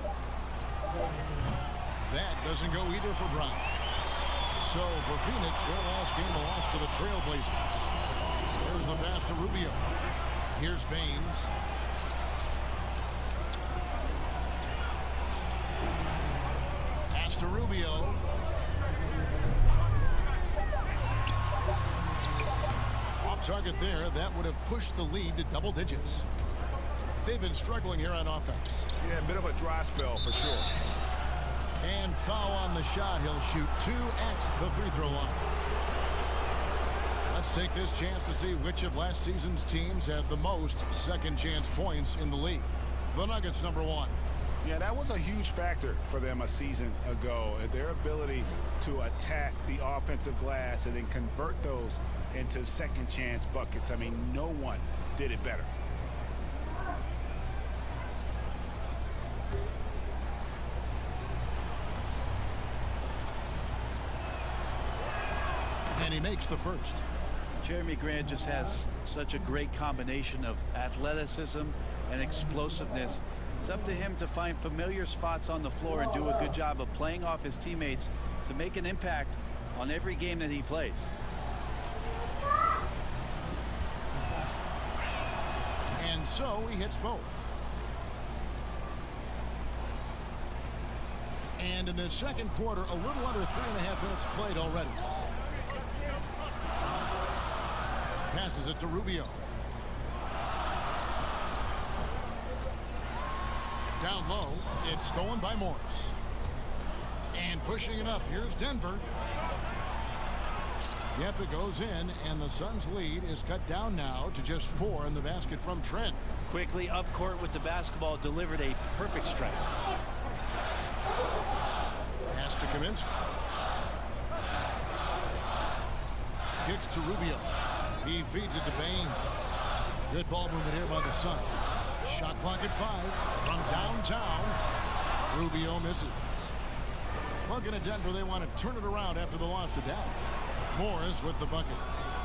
That doesn't go either for Brown. So for Phoenix, their last game a loss to the Trailblazers. There's the pass to Rubio. Here's Baines. Pass to Rubio. Off target there. That would have pushed the lead to double digits. They've been struggling here on offense. Yeah, a bit of a dry spell for sure. And foul on the shot. He'll shoot 2 at the free throw line. Let's take this chance to see which of last season's teams had the most second chance points in the league. The Nuggets, number 1. Yeah, that was a huge factor for them a season ago. Their ability to attack the offensive glass and then convert those into second chance buckets. I mean, no one did it better. And he makes the first. Jeremy Grant just has such a great combination of athleticism and explosiveness. It's up to him to find familiar spots on the floor and do a good job of playing off his teammates to make an impact on every game that he plays. And so he hits both. And in the second quarter, a little under 3.5 minutes played already. Passes it to Rubio. Down low, it's stolen by Morris. And pushing it up, here's Denver. Yep, it goes in, and the Suns' lead is cut down now to just 4 in the basket from Trent. Quickly up court with the basketball, delivered a perfect strike. Pass to Kaminsky. Kicks to Rubio. He feeds it to Baines. Good ball movement here by the Suns. Shot clock at 5 from downtown. Rubio misses. Looking at Denver, they want to turn it around after the loss to Dallas. Morris with the bucket.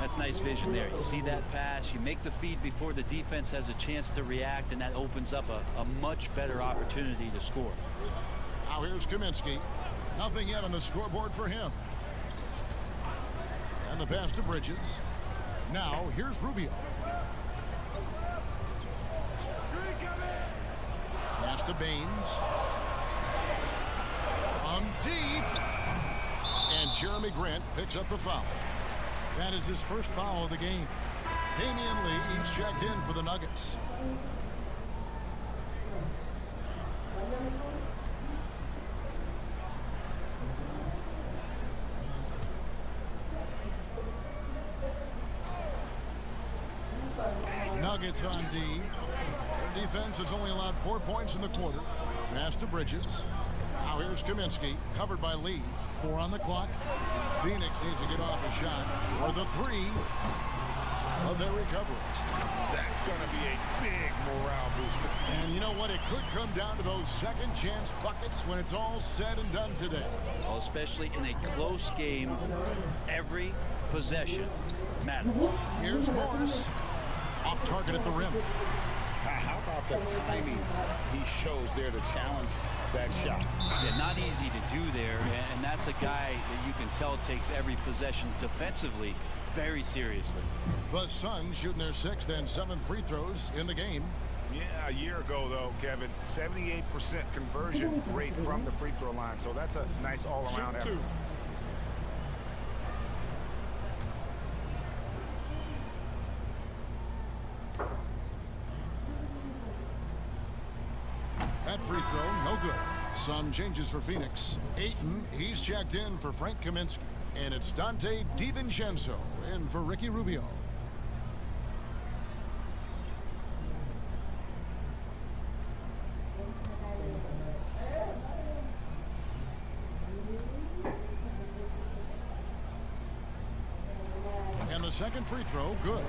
That's nice vision there. You see that pass, you make the feed before the defense has a chance to react, and that opens up a much better opportunity to score. Now here's Kaminsky. Nothing yet on the scoreboard for him. And the pass to Bridges. Now here's Rubio. Pass to Baines. On deep. And Jeremy Grant picks up the foul. That is his first foul of the game. Damian Lee each checked in for the Nuggets. Nuggets on D. Their defense has only allowed 4 points in the quarter. Pass to Bridges. Now here's Kaminsky, covered by Lee. 4 on the clock. Phoenix needs to get off a shot or the 3 of their recovery. That's going to be a big morale booster. And you know what? It could come down to those second chance buckets when it's all said and done today. Well, especially in a close game, every possession matters. Here's Morris. Off target at the rim. How about the timing he shows there to challenge that shot? Yeah, not easy to do there, and that's a guy that you can tell takes every possession defensively very seriously. The Suns shooting their 6th and 7th free throws in the game. Yeah, a year ago, though, Kevin, 78% conversion rate from the free throw line. So that's a nice all-around effort. That free throw, no good. Some changes for Phoenix. Ayton, he's checked in for Frank Kaminsky. And it's Dante DiVincenzo in for Ricky Rubio. And the second free throw, good.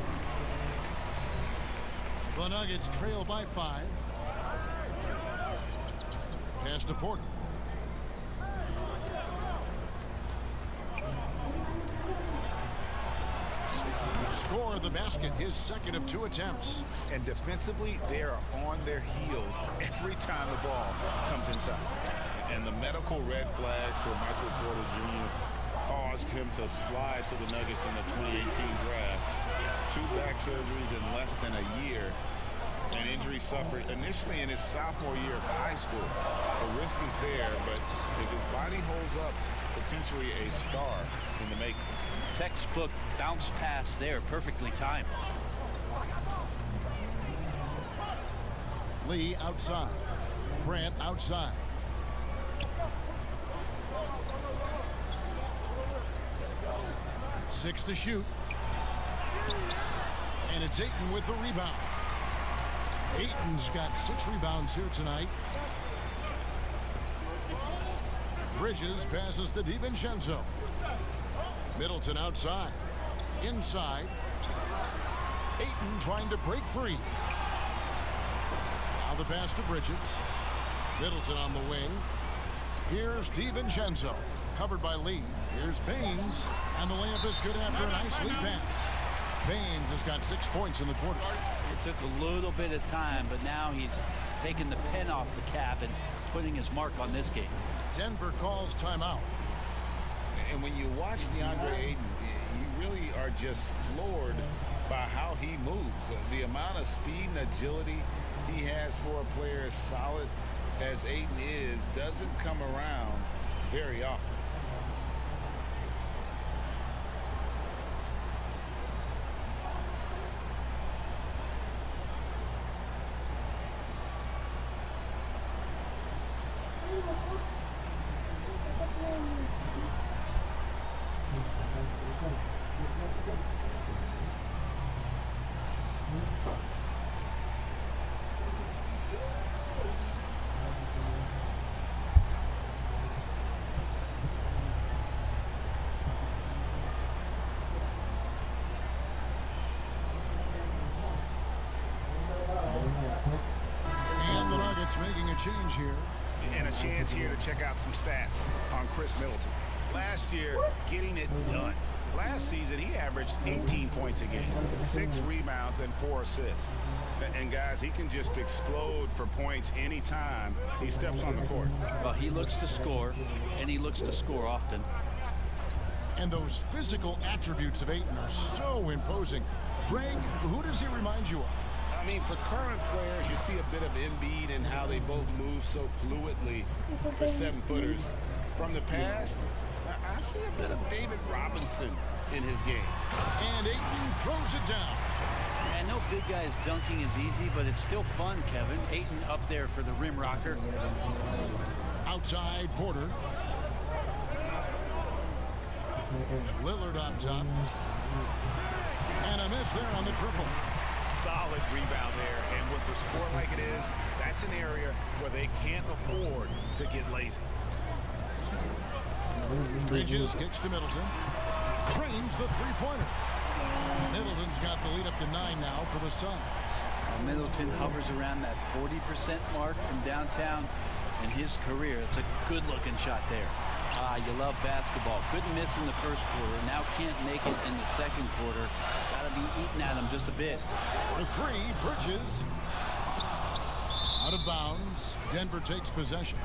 The Nuggets trail by 5. Pass to Porter. Score the basket, his second of 2 attempts. And defensively, they are on their heels every time the ball comes inside. And the medical red flags for Michael Porter Jr. caused him to slide to the Nuggets in the 2018 draft. 2 back surgeries in less than a year. An injury suffered initially in his sophomore year of high school. The risk is there, but if his body holds up, potentially a star in the making. Textbook bounce pass there, perfectly timed. Lee outside. Grant outside. Six to shoot. And it's Ayton with the rebound. Ayton's got 6 rebounds here tonight. Bridges passes to DiVincenzo. Middleton outside. Inside. Ayton trying to break free. Now the pass to Bridges. Middleton on the wing. Here's DiVincenzo. Covered by Lee. Here's Baines. And the layup is good after a nice lead pass. Baines has got 6 points in the quarter. It took a little bit of time, but now he's taking the pen off the cap and putting his mark on this game. Denver calls timeout. And when you watch DeAndre Ayton, you really are just floored by how he moves. The amount of speed and agility he has for a player as solid as Ayton is doesn't come around very often. Making a change here. And a chance here to check out some stats on Chris Middleton. Last year, getting it done. Last season, he averaged 18 points a game, 6 rebounds, and 4 assists. And guys, he can just explode for points anytime he steps on the court. Well, he looks to score, and he looks to score often. And those physical attributes of Ayton are so imposing. Greg, who does he remind you of? I mean, for current players, you see a bit of Embiid and how they both move so fluidly for 7-footers. From the past, I see a bit of David Robinson in his game. And Ayton throws it down. I know big guys dunking is easy, but it's still fun, Kevin. Ayton up there for the rim rocker. Outside, Porter. Lillard up top. And a miss there on the triple. Solid rebound there, and with the score like it is, that's an area where they can't afford to get lazy. Bridges kicks to Middleton. Cranes the three-pointer. Middleton's got the lead up to 9 now for the Suns. Middleton hovers around that 40% mark from downtown in his career. It's a good-looking shot there. You love basketball. Couldn't miss in the first quarter. Now can't make it in the second quarter. Got to be eating at him just a bit. The 3, Bridges. Out of bounds. Denver takes possession.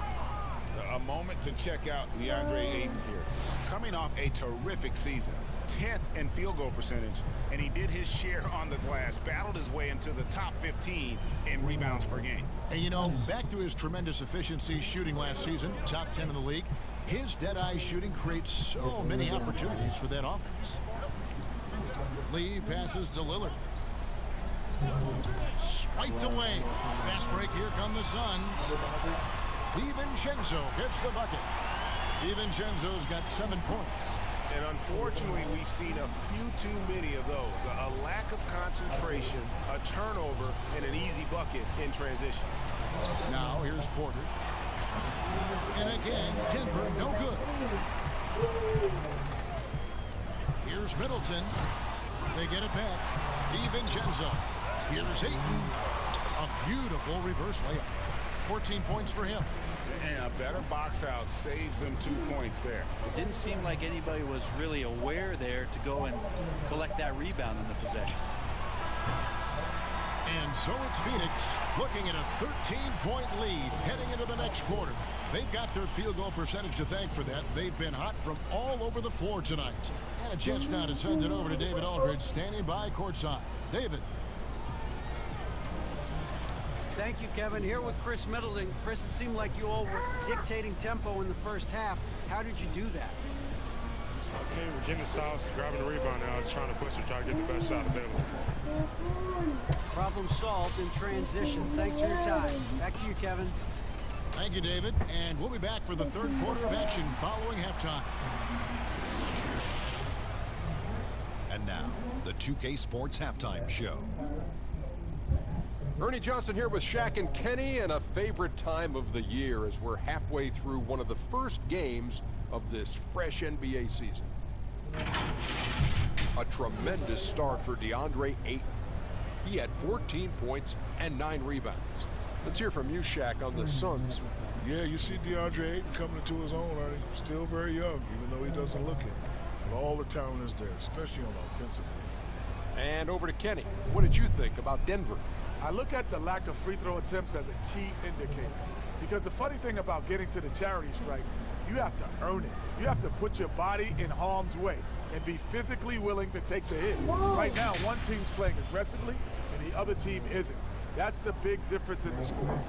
A moment to check out DeAndre Ayton here. Coming off a terrific season. 10th in field goal percentage, and he did his share on the glass, battled his way into the top 15 in rebounds per game. And you know, back to his tremendous efficiency shooting last season, top 10 in the league, his dead-eye shooting creates so many opportunities for that offense. Lee passes to Lillard. Swiped away. Fast break, here come the Suns. DiVincenzo gets the bucket. DiVincenzo's got 7 points. And unfortunately, we've seen a few too many of those. A lack of concentration, a turnover, and an easy bucket in transition. Now here's Porter. And again, Denver no good. Here's Middleton. They get it back. DiVincenzo. Here's Ayton. A beautiful reverse layup. 14 points for him. And a better box out saves them 2 points there. It didn't seem like anybody was really aware there to go and collect that rebound in the possession. And so it's Phoenix looking at a 13-point lead heading into the next quarter. They've got their field goal percentage to thank for that. They've been hot from all over the floor tonight. And a chance now to send it over to David Aldridge, standing by courtside. David. Thank you, Kevin. Here with Chris Middleton. Chris, it seemed like you all were dictating tempo in the first half. How did you do that? Okay, we're getting the stops, grabbing the rebound now, just trying to push it, try to get the best shot available. Problem solved in transition. Thanks for your time. Back to you, Kevin. Thank you, David. And we'll be back for the third quarter of action following halftime. And now, the 2K Sports Halftime Show. Ernie Johnson here with Shaq and Kenny, and a favorite time of the year as we're halfway through one of the first games of this fresh NBA season. A tremendous start for DeAndre Ayton. He had 14 points and 9 rebounds. Let's hear from you, Shaq, on the Suns' Yeah, you see DeAndre Ayton coming into his own, Ernie. Still very young, even though he doesn't look it. But all the talent is there, especially on the offensive end. And over to Kenny. What did you think about Denver? I look at the lack of free throw attempts as a key indicator. Because the funny thing about getting to the charity stripe, you have to earn it. You have to put your body in harm's way and be physically willing to take the hit. Right now, one team's playing aggressively and the other team isn't. That's the big difference in the score.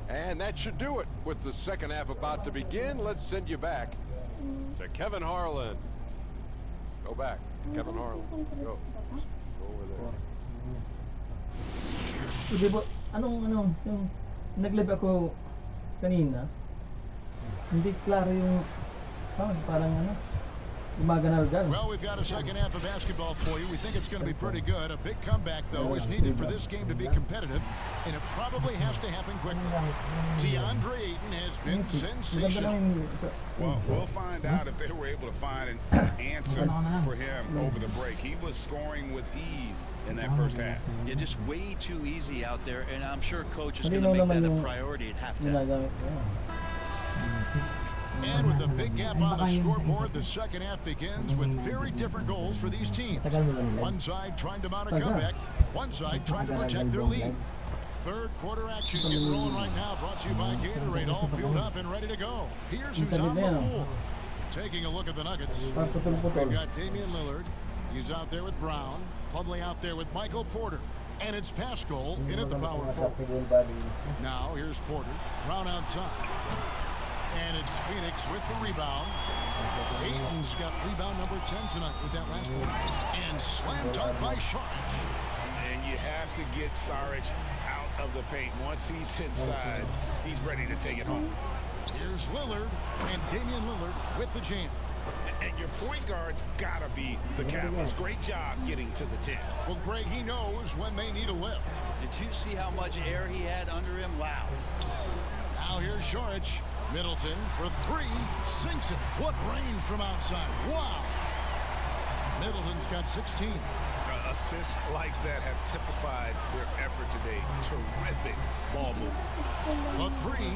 And that should do it. With the second half about to begin, let's send you back to Kevin Harlan. Go back to Kevin Harlan. Go. Go over there. Hindi ba, yung nag-live ako kanina, hindi klaro yung, parang Well, we've got a second half of basketball for you. We think it's going to be pretty good. A big comeback, though, is needed for this game to be competitive, and it probably has to happen quickly. DeAndre Ayton has been sensational. Well, we'll find out if they were able to find an answer for him over the break. He was scoring with ease in that first half. Yeah, just way too easy out there, and I'm sure coach is going to make that a priority at halftime. And with a big gap on the scoreboard, the second half begins with very different goals for these teams. One side trying to mount a comeback, one side trying to protect their lead. Third quarter action getting rolling right now, brought to you by Gatorade, all filled up and ready to go. Here's who's on the floor. Taking a look at the Nuggets. We've got Damian Lillard. He's out there with Brown. Plumlee out there with Michael Porter. And it's Pascal in at the power forward. Now here's Porter. Brown outside. And it's Phoenix with the rebound. Ayton's got rebound number 10 tonight with that last one. And slam dunk by Saric. And you have to get Saric out of the paint. Once he's inside, he's ready to take it home. Here's Lillard and Damian Lillard with the jam. And your point guard's got to be the catalyst. Great job getting to the 10. Well, Greg, he knows when they need a lift. Did you see how much air he had under him? Wow. Now here's Saric. Middleton for three, sinks it. What range from outside. Wow. Middleton's got 16. Assists like that have typified their effort today. Terrific ball movement. A three.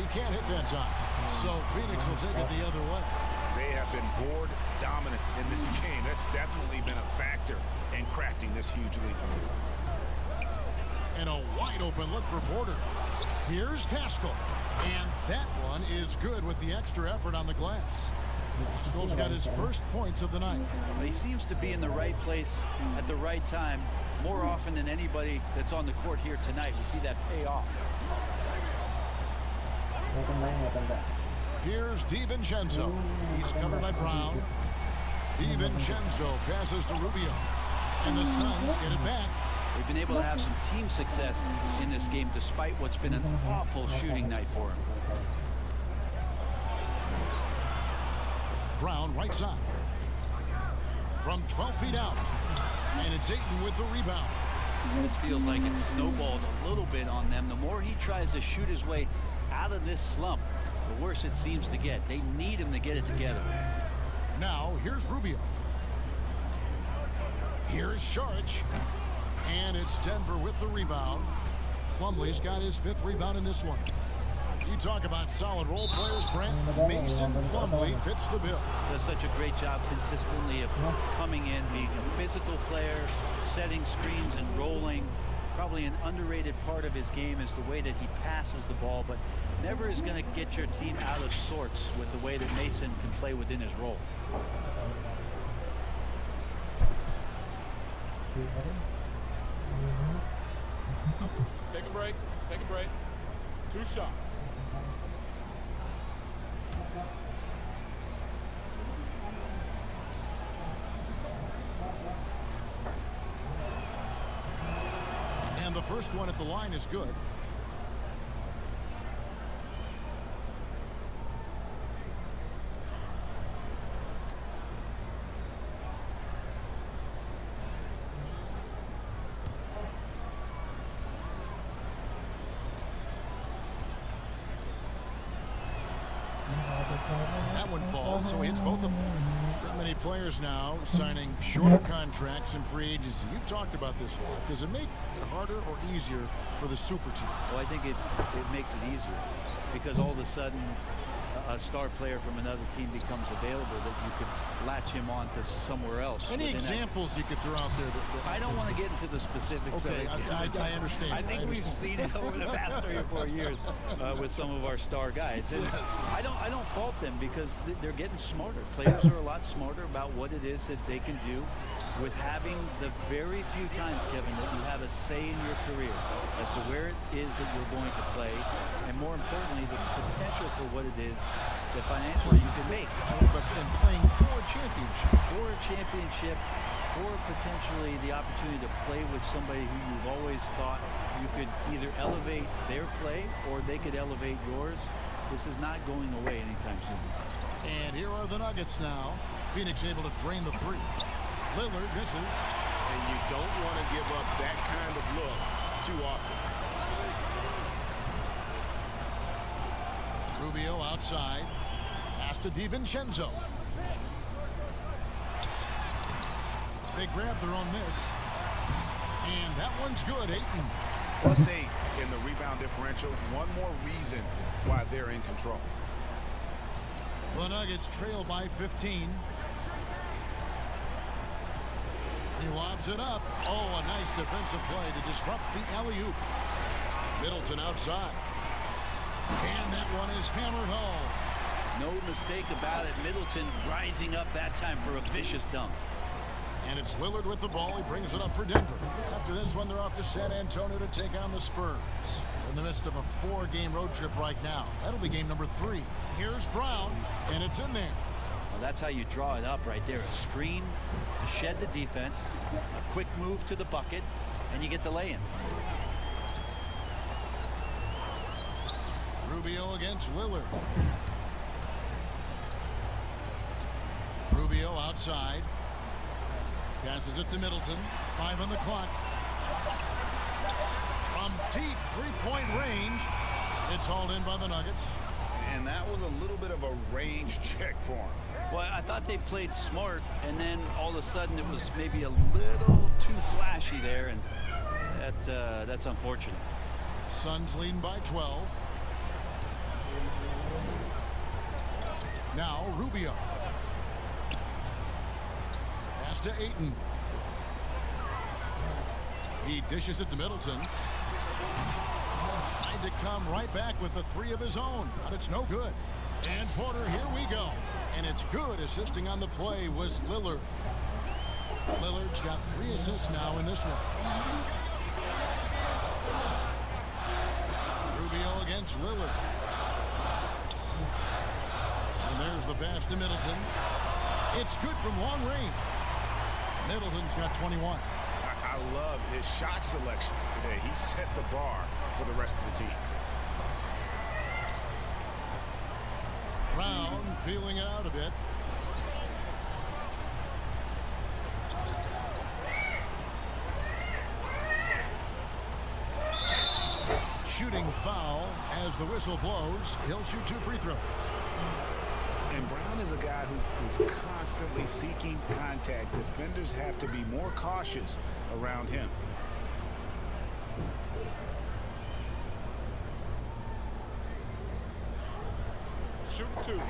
He can't hit that time. So Phoenix will take it the other way. They have been board dominant in this game. That's definitely been a factor in crafting this huge lead. And a wide open look for Porter. Here's Pascal. And that one is good with the extra effort on the glass. Pascal's got his first points of the night. He seems to be in the right place at the right time more often than anybody that's on the court here tonight. We see that pay off. Here's DiVincenzo. He's covered by Brown. DiVincenzo passes to Rubio. And the Suns get it back. They've been able to have some team success in this game despite what's been an awful shooting night for him. Brown right side. From 12 feet out. And it's Ayton with the rebound. This feels like it's snowballed a little bit on them. The more he tries to shoot his way out of this slump, the worse it seems to get. They need him to get it together. Now, here's Rubio. Here's Saric. And it's Denver with the rebound. Plumlee's got his 5th rebound in this one. You talk about solid role players, Brent. Mason Plumlee fits the bill. Does such a great job consistently of coming in, being a physical player, setting screens and rolling. Probably an underrated part of his game is the way that he passes the ball, but never is going to get your team out of sorts with the way that Mason can play within his role. Take a break. Take a break. 2 shots. And the first one at the line is good. That one falls, so he hits both of them. Not many players now signing shorter contracts in free agency. You've talked about this a lot. Does it make it harder or easier for the super teams? Well, I think it makes it easier because all of a sudden a star player from another team becomes available that you could latch him on to somewhere else. Any examples you could throw out there? I don't want to get into the specifics. Okay, I understand. I think we've seen it over the past 3 or 4 years with some of our star guys. And I don't fault them because they're getting smarter. Players are a lot smarter about what it is that they can do with having the very few times, Kevin, that you have a say in your career as to where it is that you're going to play, and more importantly, the potential for what it is that financially you can make. But in playing for a championship. For a championship, or potentially the opportunity to play with somebody who you've always thought you could either elevate their play or they could elevate yours. This is not going away anytime soon. And here are the Nuggets now. Phoenix able to drain the three. Lillard misses. And you don't want to give up that kind of look too often. Rubio outside. Pass to DiVincenzo. They grab their own miss. And that one's good. Ayton. +8 in the rebound differential. One more reason why they're in control. The Nuggets trail by 15. He lobs it up. Oh, a nice defensive play to disrupt the alley-oop. Middleton outside. And that one is hammered home. No mistake about it. Middleton rising up that time for a vicious dunk. And it's Lillard with the ball. He brings it up for Denver. After this one, they're off to San Antonio to take on the Spurs. In the midst of a 4-game road trip right now. That'll be game number 3. Here's Brown, and it's in there. Well, that's how you draw it up right there. A screen to shed the defense, a quick move to the bucket, and you get the lay-in. Rubio against Lillard. Rubio outside. Passes it to Middleton. 5 on the clock. From deep three-point range. It's hauled in by the Nuggets. And that was a little bit of a range check for him. Well, I thought they played smart, and then all of a sudden it was maybe a little too flashy there, and that's unfortunate. Suns leading by 12. Now Rubio. Pass to Ayton. He dishes it to Middleton. Tried to come right back with the 3 of his own, but it's no good. And Porter, here we go. And it's good. Assisting on the play was Lillard. Lillard's got 3 assists now in this one. Rubio against Lillard. And there's the pass to Middleton. It's good from long range. Middleton's got 21. I love his shot selection today. He set the bar for the rest of the team. Brown feeling it out a bit. Shooting foul as the whistle blows. He'll shoot 2 free throws. And Brown is a guy who is constantly seeking contact. Defenders have to be more cautious around him. Shoot 2.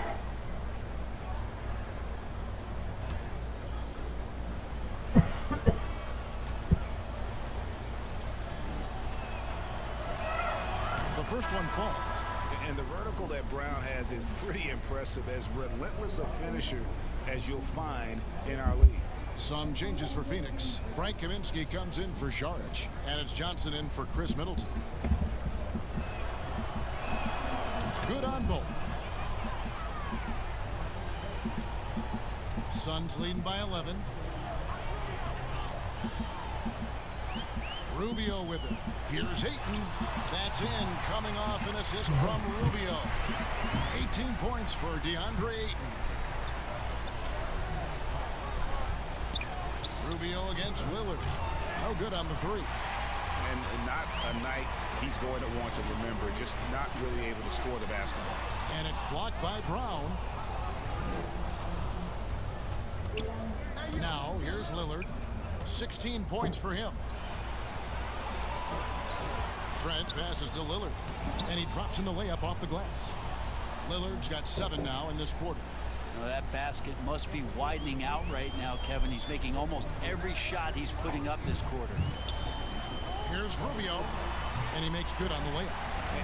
The first one falls. And the vertical that Brown has is pretty impressive, as relentless a finisher as you'll find in our league. Some changes for Phoenix. Frank Kaminsky comes in for Šarić, and it's Johnson in for Chris Middleton. Good on both. Suns leading by 11. Rubio with it. Here's Ayton. That's in, coming off an assist from Rubio. 18 points for DeAndre Ayton. Rubio against Lillard. No good on the 3. And not a night he's going to want to remember, just not really able to score the basketball. And it's blocked by Brown. Now, here's Lillard. 16 points for him. Trent passes to Lillard, and he drops in the layup off the glass. Lillard's got 7 now in this quarter. Now that basket must be widening out right now, Kevin. He's making almost every shot he's putting up this quarter. Here's Rubio, and he makes good on the layup.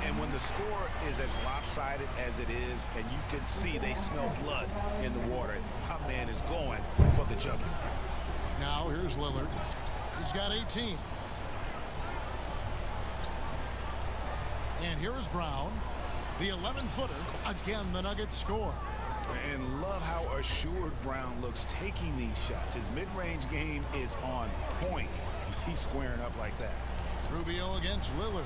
And when the score is as lopsided as it is, and you can see they smell blood in the water, my man is going for the jugular. Now here's Lillard. He's got 18. And here is Brown. The 11-footer. Again, the Nuggets score. And love how assured Brown looks taking these shots. His mid-range game is on point. He's squaring up like that. Rubio against Lillard.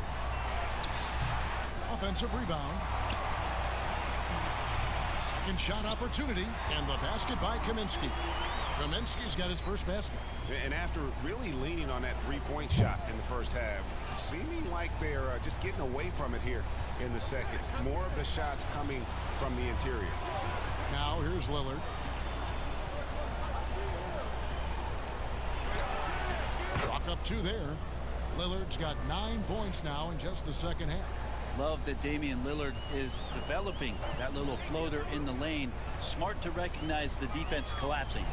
Offensive rebound. Second shot opportunity. And the basket by Kaminsky. Kaminsky's got his first basket. And after really leaning on that three-point shot in the first half, seeming like they're just getting away from it here in the second. More of the shots coming from the interior. Now here's Lillard. Chalk up 2 there. Lillard's got 9 points now in just the second half. Love that Damian Lillard is developing that little floater in the lane. Smart to recognize the defense collapsing.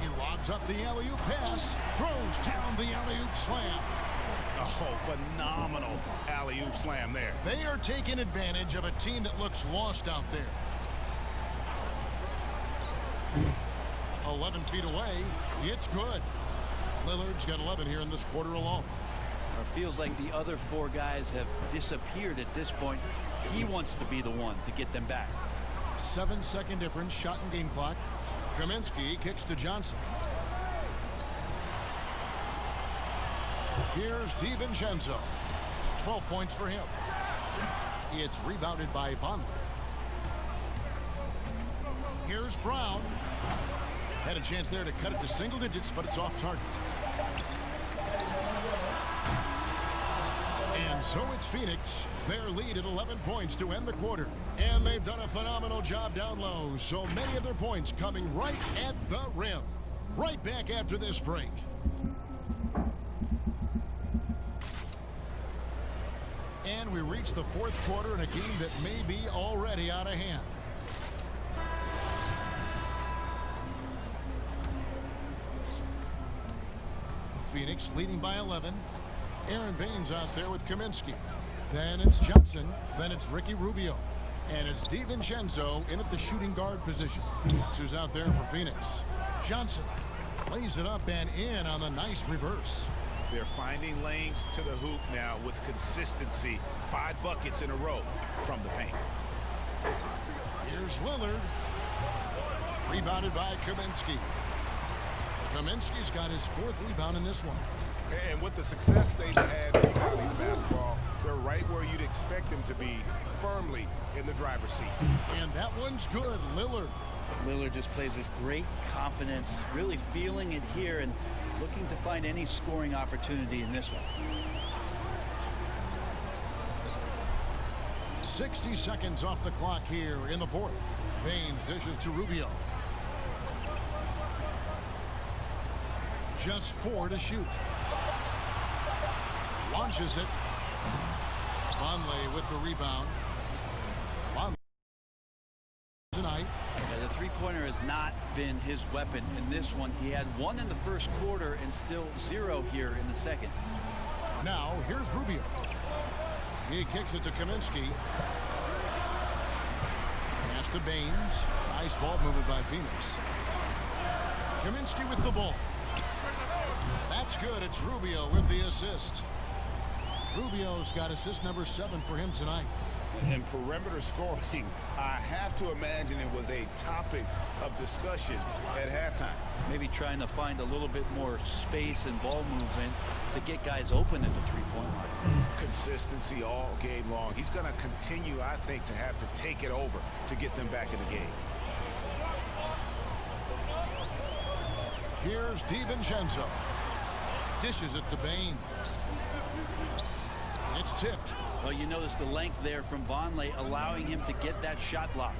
He lobs up the alley-oop pass. Throws down the alley-oop slam. Oh, phenomenal alley-oop slam there. They are taking advantage of a team that looks lost out there. 11 feet away. It's good. Lillard's got 11 here in this quarter alone. It feels like the other 4 guys have disappeared at this point. He wants to be the one to get them back. 7-second difference, shot and game clock. Kaminsky kicks to Johnson. Here's DiVincenzo. 12 points for him. It's rebounded by Vonleh. Here's Brown. Had a chance there to cut it to single digits, but it's off target. And so it's Phoenix. Their lead at 11 points to end the quarter. And they've done a phenomenal job down low. So many of their points coming right at the rim. Right back after this break. And we reach the fourth quarter in a game that may be already out of hand. Phoenix leading by 11. Aaron Baines out there with Kaminsky. Then it's Johnson. Then it's Ricky Rubio. And it's DiVincenzo in at the shooting guard position. That's who's out there for Phoenix. Johnson lays it up and in on the nice reverse. They're finding lanes to the hoop now with consistency. 5 buckets in a row from the paint. Here's Lillard. Rebounded by Kaminsky. Kaminsky's got his 4th rebound in this one. And with the success they've had rebounding the basketball, they're right where you'd expect them to be, firmly in the driver's seat. And that one's good. Lillard just plays with great confidence, really feeling it here and looking to find any scoring opportunity in this one. 60 seconds off the clock here in the 4th. Baines dishes to Rubio. Just 4 to shoot. Launches it. Vonleh with the rebound. Vonleh tonight. Yeah, the three-pointer has not been his weapon in this one. He had 1 in the first quarter and still 0 here in the second. Now here's Rubio. He kicks it to Kaminsky. Pass to Baines. Nice ball movement by Phoenix. Kaminsky with the ball. That's good. It's Rubio with the assist. Rubio's got assist number 7 for him tonight. And perimeter scoring, I have to imagine it was a topic of discussion at halftime. Maybe trying to find a little bit more space and ball movement to get guys open at the three-point line. Consistency all game long. He's going to continue, I think, to have to take it over to get them back in the game. Here's DiVincenzo. Dishes it to Baines. It's tipped. Well, you notice the length there from Vonleh, allowing him to get that shot block.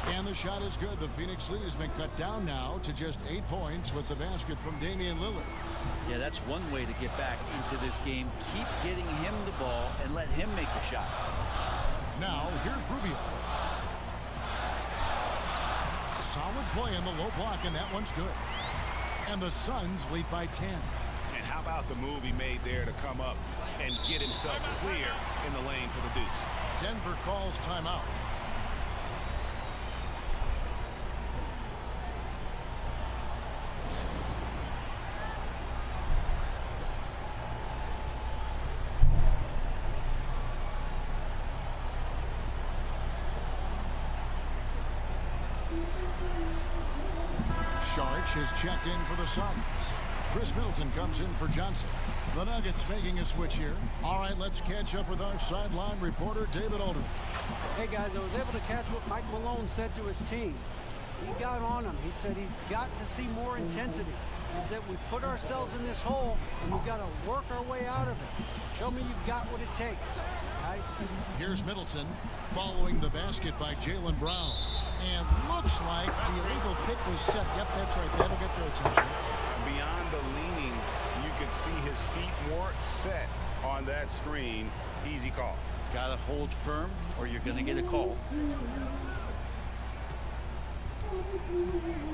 And the shot is good. The Phoenix lead has been cut down now to just 8 points with the basket from Damian Lillard. Yeah, that's one way to get back into this game. Keep getting him the ball and let him make the shots. Now, here's Rubio. Solid play in the low block, and that one's good. And the Suns lead by 10. And how about the move he made there to come up and get himself clear in the lane for the deuce? Denver calls timeout. Saric is checked in for the Suns. Chris Middleton comes in for Johnson. The Nuggets making a switch here. All right, let's catch up with our sideline reporter, David Aldridge. Hey, guys, I was able to catch what Mike Malone said to his team. He got on him. He said he's got to see more intensity. He said we put ourselves in this hole, and we've got to work our way out of it. Show me you've got what it takes, guys. Here's Middleton following the basket by Jaylen Brown. And looks like the illegal pick was set. Yep, that's right. That'll get their attention. Beyond the leaning, you could see his feet more set on that screen. Easy call. Got to hold firm or you're going to get a call.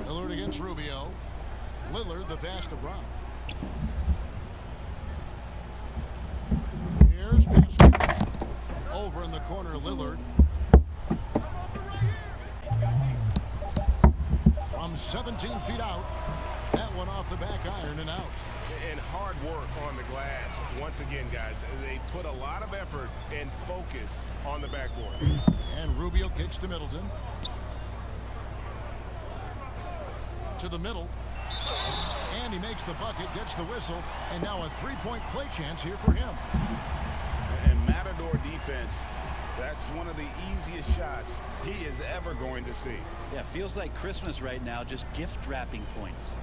Lillard against Rubio. Lillard the pass to Brown. Here's basket. Over in the corner, Lillard. From 17 feet out. That one off the back iron and out. And hard work on the glass. Once again, guys, they put a lot of effort and focus on the backboard. And Rubio kicks to Middleton. To the middle. And he makes the bucket, gets the whistle, and now a three-point play chance here for him. And Matador defense, that's one of the easiest shots he is ever going to see. Yeah, feels like Christmas right now, just gift wrapping points.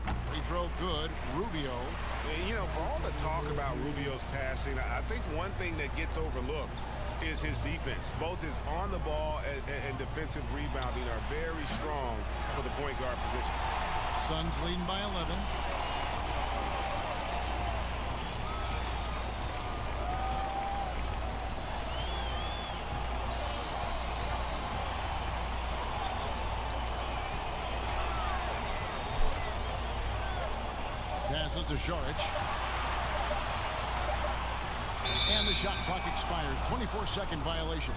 Free throw good. Rubio. You know, for all the talk about Rubio's passing, I think one thing that gets overlooked is his defense. Both his on the ball and defensive rebounding are very strong for the point guard position. Suns leading by 11. Passes to Saric. And the shot clock expires. 24-second violation.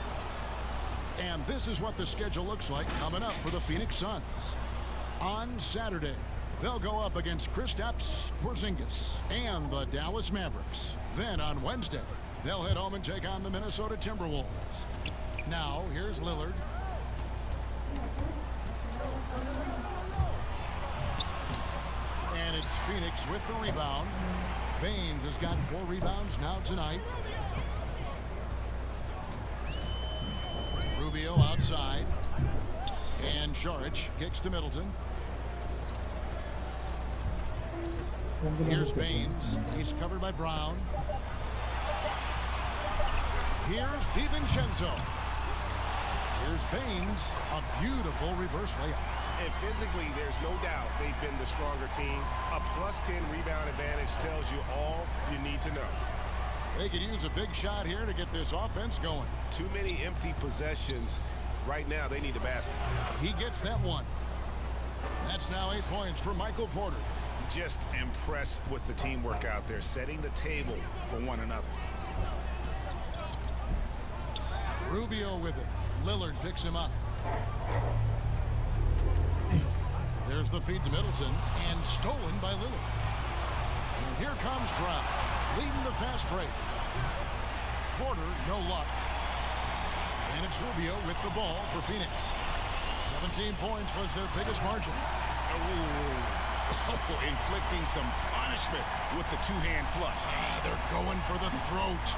And this is what the schedule looks like coming up for the Phoenix Suns. On Saturday, they'll go up against Kristaps Porzingis and the Dallas Mavericks. Then on Wednesday, they'll head home and take on the Minnesota Timberwolves. Now, here's Lillard. And it's Phoenix with the rebound. Baines has got 4 rebounds now tonight. Rubio outside. And Saric kicks to Middleton. Here's Baines. He's covered by Brown. Here's DiVincenzo. Here's Baines. A beautiful reverse layup. And physically, there's no doubt they've been the stronger team. A +10 rebound advantage tells you all you need to know. They could use a big shot here to get this offense going. Too many empty possessions. Right now, they need a basket. He gets that one. That's now 8 points for Michael Porter. Just impressed with the teamwork out there, setting the table for one another. Rubio with it. Lillard picks him up. There's the feed to Middleton, and stolen by Lillard. And here comes Brown, leading the fast break. Porter, no luck. And it's Rubio with the ball for Phoenix. 17 points was their biggest margin. Inflicting some punishment with the two-hand flush. They're going for the throat.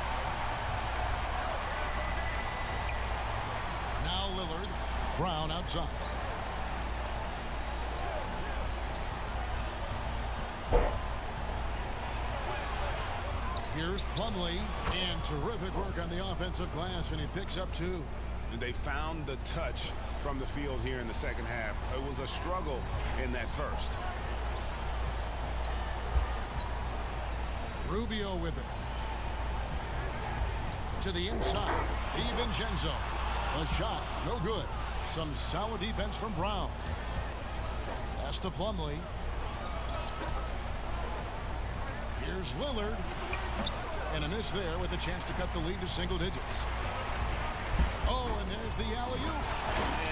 Brown outside. Here's Plumlee, and terrific work on the offensive glass, and he picks up 2. They found the touch from the field here in the second half. It was a struggle in that first. Rubio with it. To the inside. DiVincenzo. A shot. No good. Some solid defense from Brown. Pass to Plumlee. Here's Lillard. And a miss there with a chance to cut the lead to single digits. Oh, and there's the alley-oop.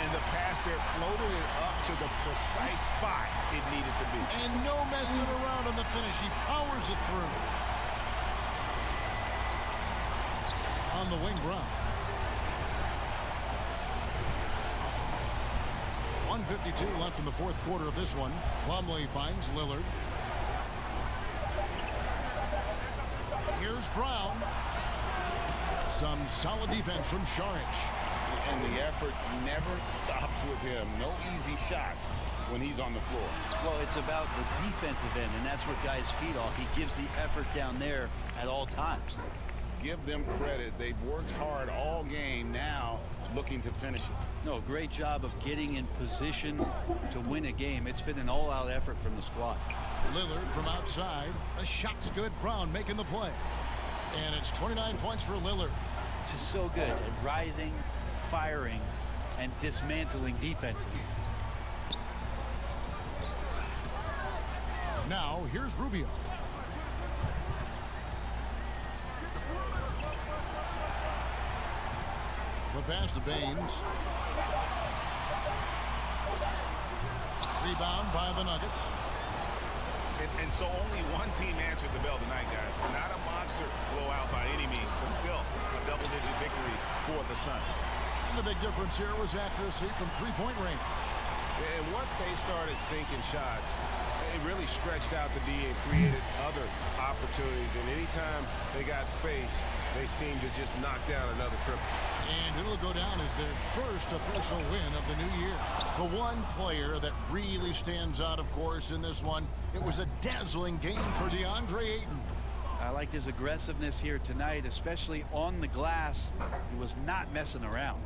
And the pass there floated it up to the precise spot it needed to be. And no messing around on the finish. He powers it through. On the wing, Brown. 1:52 left in the fourth quarter of this one. Plumlee finds Lillard. Here's Brown. Some solid defense from Saric. And the effort never stops with him. No easy shots when he's on the floor. Well, it's about the defensive end, and that's what guys feed off. He gives the effort down there at all times. Give them credit. They've worked hard all game, now looking to finish it. No, great job of getting in position to win a game. It's been an all-out effort from the squad. Lillard from outside. The shot's good. Brown making the play. And it's 29 points for Lillard. Just so good at rising, firing, and dismantling defenses. Now, here's Rubio. The pass to Baines. Rebound by the Nuggets. And so only one team answered the bell tonight, guys. Not a monster blowout by any means, but still a double-digit victory for the Suns. And the big difference here was accuracy from three-point range. And once they started sinking shots, it really stretched out the D and created other opportunities. And anytime they got space, they seemed to just knock down another triple. And it'll go down as their first official win of the new year. The one player that really stands out, of course, in this one, it was a dazzling game for DeAndre Ayton. I liked his aggressiveness here tonight, especially on the glass. He was not messing around.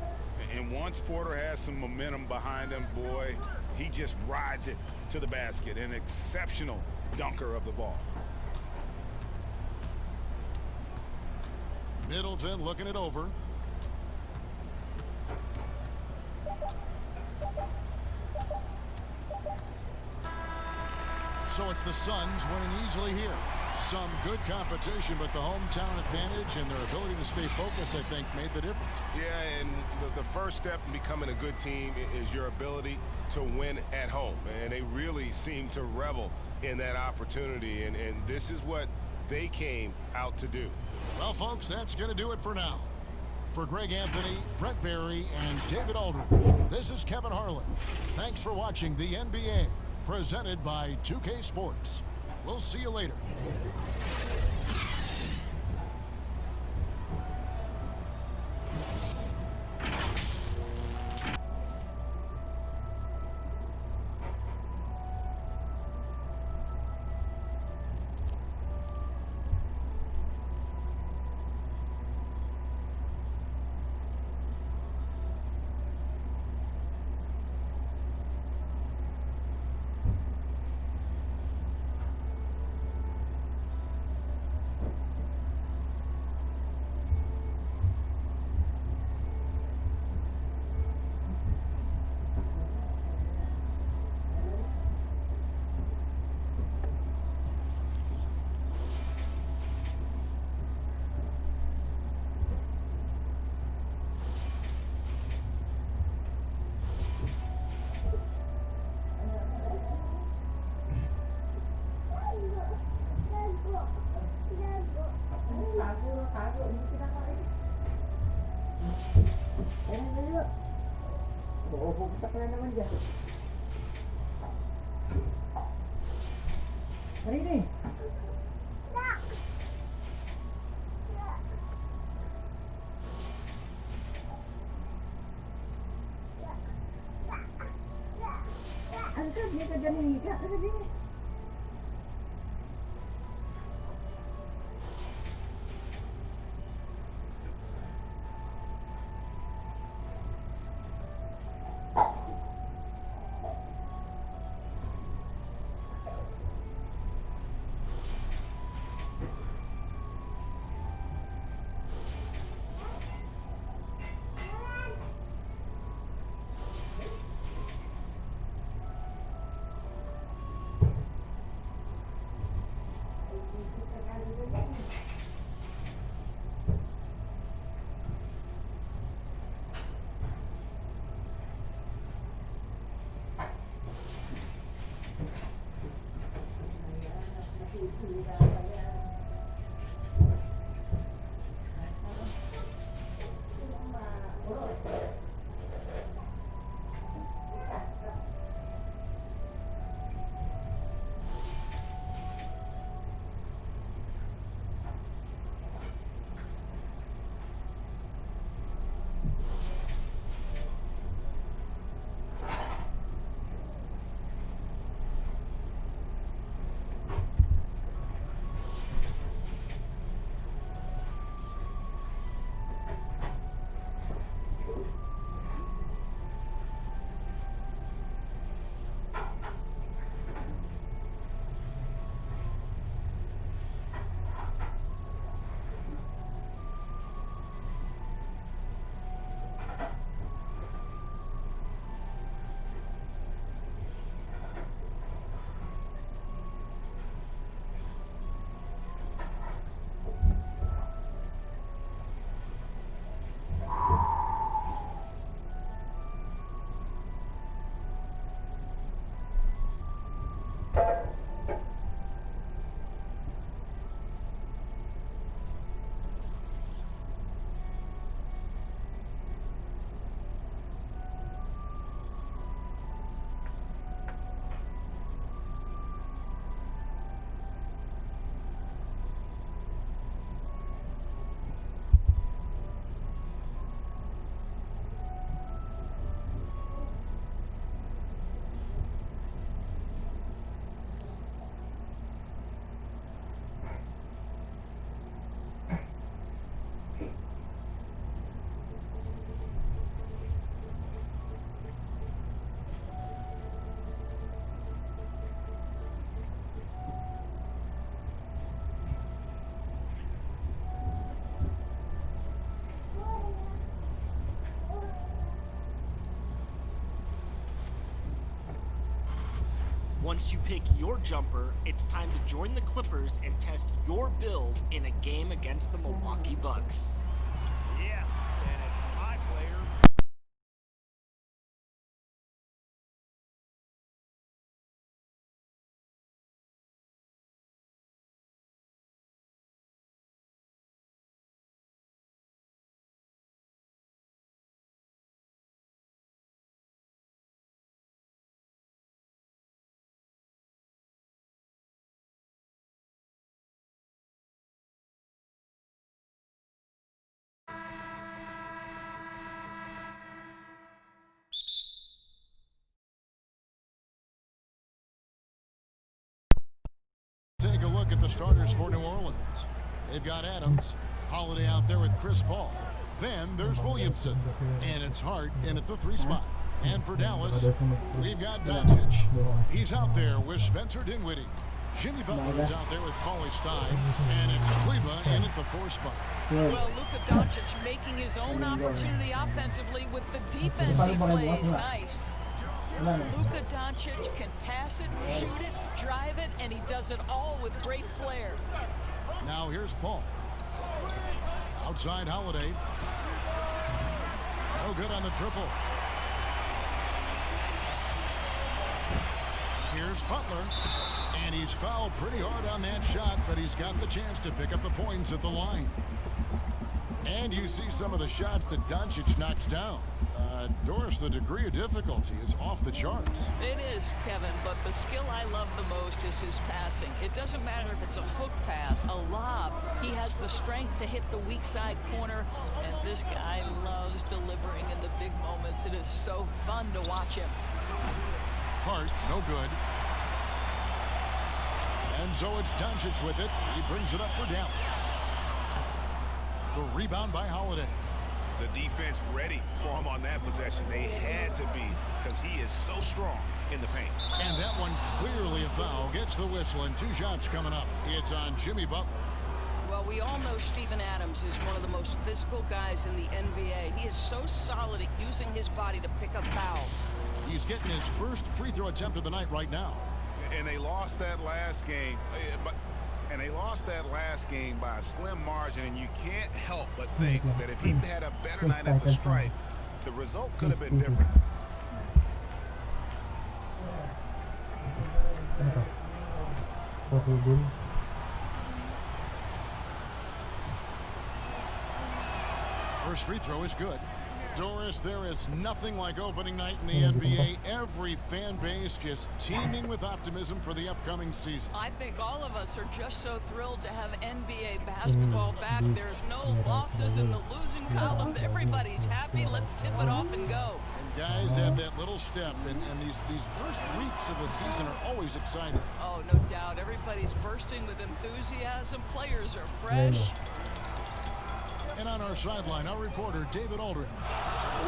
And once Porter has some momentum behind him, boy, he just rides it to the basket. An exceptional dunker of the ball. Middleton looking it over. So it's the Suns winning easily here. Some good competition, but the hometown advantage and their ability to stay focused, I think, made the difference. Yeah, and the first step in becoming a good team is your ability to win at home. And they really seem to revel in that opportunity, and this is what they came out to do. Well, folks, that's going to do it for now. For Greg Anthony, Brent Barry, and David Aldridge, this is Kevin Harlan. Thanks for watching the NBA, presented by 2K Sports. We'll see you later. Agad, may kagaling ka. Sige. Once you pick your jumper, it's time to join the Clippers and test your build in a game against the Milwaukee Bucks. Yeah, and it's my player. Take a look at the starters for New Orleans. They've got Adams, Holiday out there with Chris Paul. Then there's Williamson, and it's Hart in at the 3 spot. And for Dallas, we've got Doncic. He's out there with Spencer Dinwiddie. Jimmy Butler is out there with Cauley Stein, and it's Kleba in at the 4 spot. Well, Luka Doncic making his own opportunity offensively with the defense he plays. Nice. Luka Doncic can pass it, shoot it, drive it, and he does it all with great flair. Now here's Paul. Outside Holiday. No good on the triple. Here's Butler. And he's fouled pretty hard on that shot, but he's got the chance to pick up the points at the line. And you see some of the shots that Doncic knocks down. Doris, the degree of difficulty is off the charts. It is, Kevin, but the skill I love the most is his passing. It doesn't matter if it's a hook pass, a lob. He has the strength to hit the weak side corner, and this guy loves delivering in the big moments. It is so fun to watch him. Hart, no good. And so it's Doncic with it. He brings it up for Dallas. The rebound by Holiday. The defense ready for him on that possession. They had to be, because he is so strong in the paint. And that one clearly a foul. Gets the whistle, and 2 shots coming up. It's on Jimmy Butler. Well, we all know Steven Adams is one of the most physical guys in the NBA. He is so solid at using his body to pick up fouls. He's getting his first free throw attempt of the night right now. And they lost that last game. By a slim margin, and you can't help but think that if he had a better night at the stripe, the result could have been different. First free throw is good. Doris, there is nothing like opening night in the NBA. Every fan base just teeming with optimism for the upcoming season. I think all of us are just so thrilled to have NBA basketball back. There's no losses in the losing column. Everybody's happy. Let's tip it off and go. And guys have that little step, and these first weeks of the season are always exciting. Oh, no doubt. Everybody's bursting with enthusiasm. Players are fresh. And on our sideline, our reporter, David Aldridge.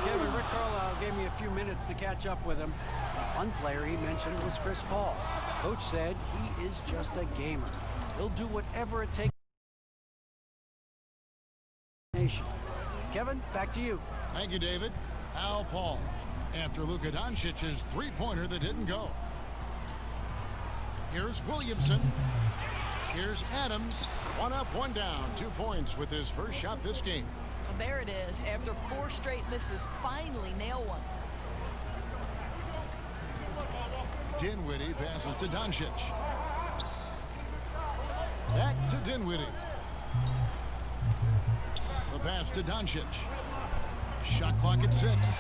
Kevin, Rick Carlisle gave me a few minutes to catch up with him. One player he mentioned was Chris Paul. Coach said he is just a gamer. He'll do whatever it takes. Kevin, back to you. Thank you, David. Al Paul, after Luka Doncic's three-pointer that didn't go. Here's Williamson. Here's Adams. 1 up, 1 down. 2 points with his first shot this game. There it is. After 4 straight misses, finally nail one. Dinwiddie passes to Doncic. Back to Dinwiddie. The pass to Doncic. Shot clock at 6.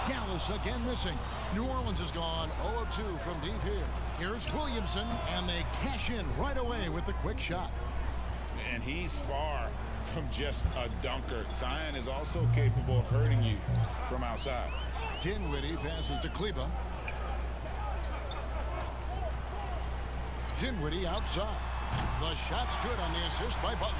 Dallas again missing. New Orleans is gone 0 of 2 from deep here. Here's Williamson, and they cash in right away with the quick shot. And he's far from just a dunker. Zion is also capable of hurting you from outside. Dinwiddie passes to Kleber. Dinwiddie outside. The shot's good on the assist by Butler.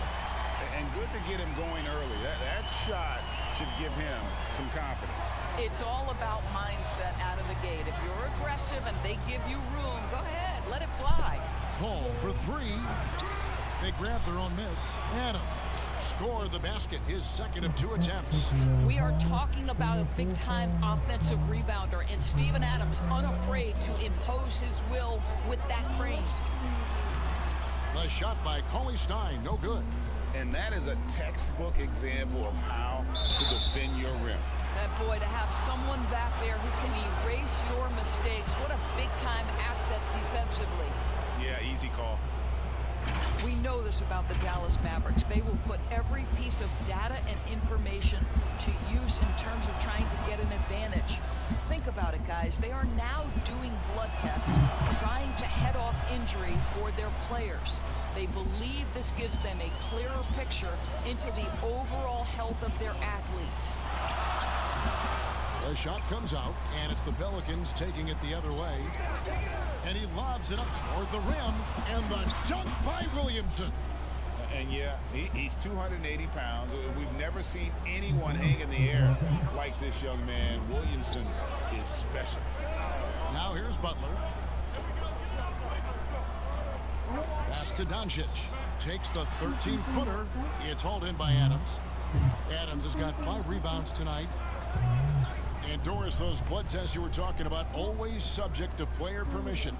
And good to get him going early. That shot should give him some confidence. It's all about mindset out of the gate. If you're aggressive and they give you room, go ahead, let it fly. Paul for 3. They grab their own miss. Adams score the basket, his second of 2 attempts. We are talking about a big-time offensive rebounder, and Steven Adams unafraid to impose his will with that frame. The shot by Cauley-Stein, no good. And that is a textbook example of how to defend your rim. And boy, to have someone back there who can erase your mistakes, what a big-time asset defensively. Yeah, easy call. We know this about the Dallas Mavericks. They will put every piece of data and information to use in terms of trying to get an advantage. Think about it, guys. They are now doing blood tests, trying to head off injury for their players. They believe this gives them a clearer picture into the overall health of their athletes. The shot comes out, and it's the Pelicans taking it the other way. And he lobs it up toward the rim, and the dunk by Williamson. And yeah, he's 280 pounds. We've never seen anyone hang in the air like this young man. Williamson is special. Now here's Butler. Pass to Doncic. Takes the 13-footer. It's hauled in by Adams. Adams has got 5 rebounds tonight. And Doris, those blood tests you were talking about, always subject to player permission.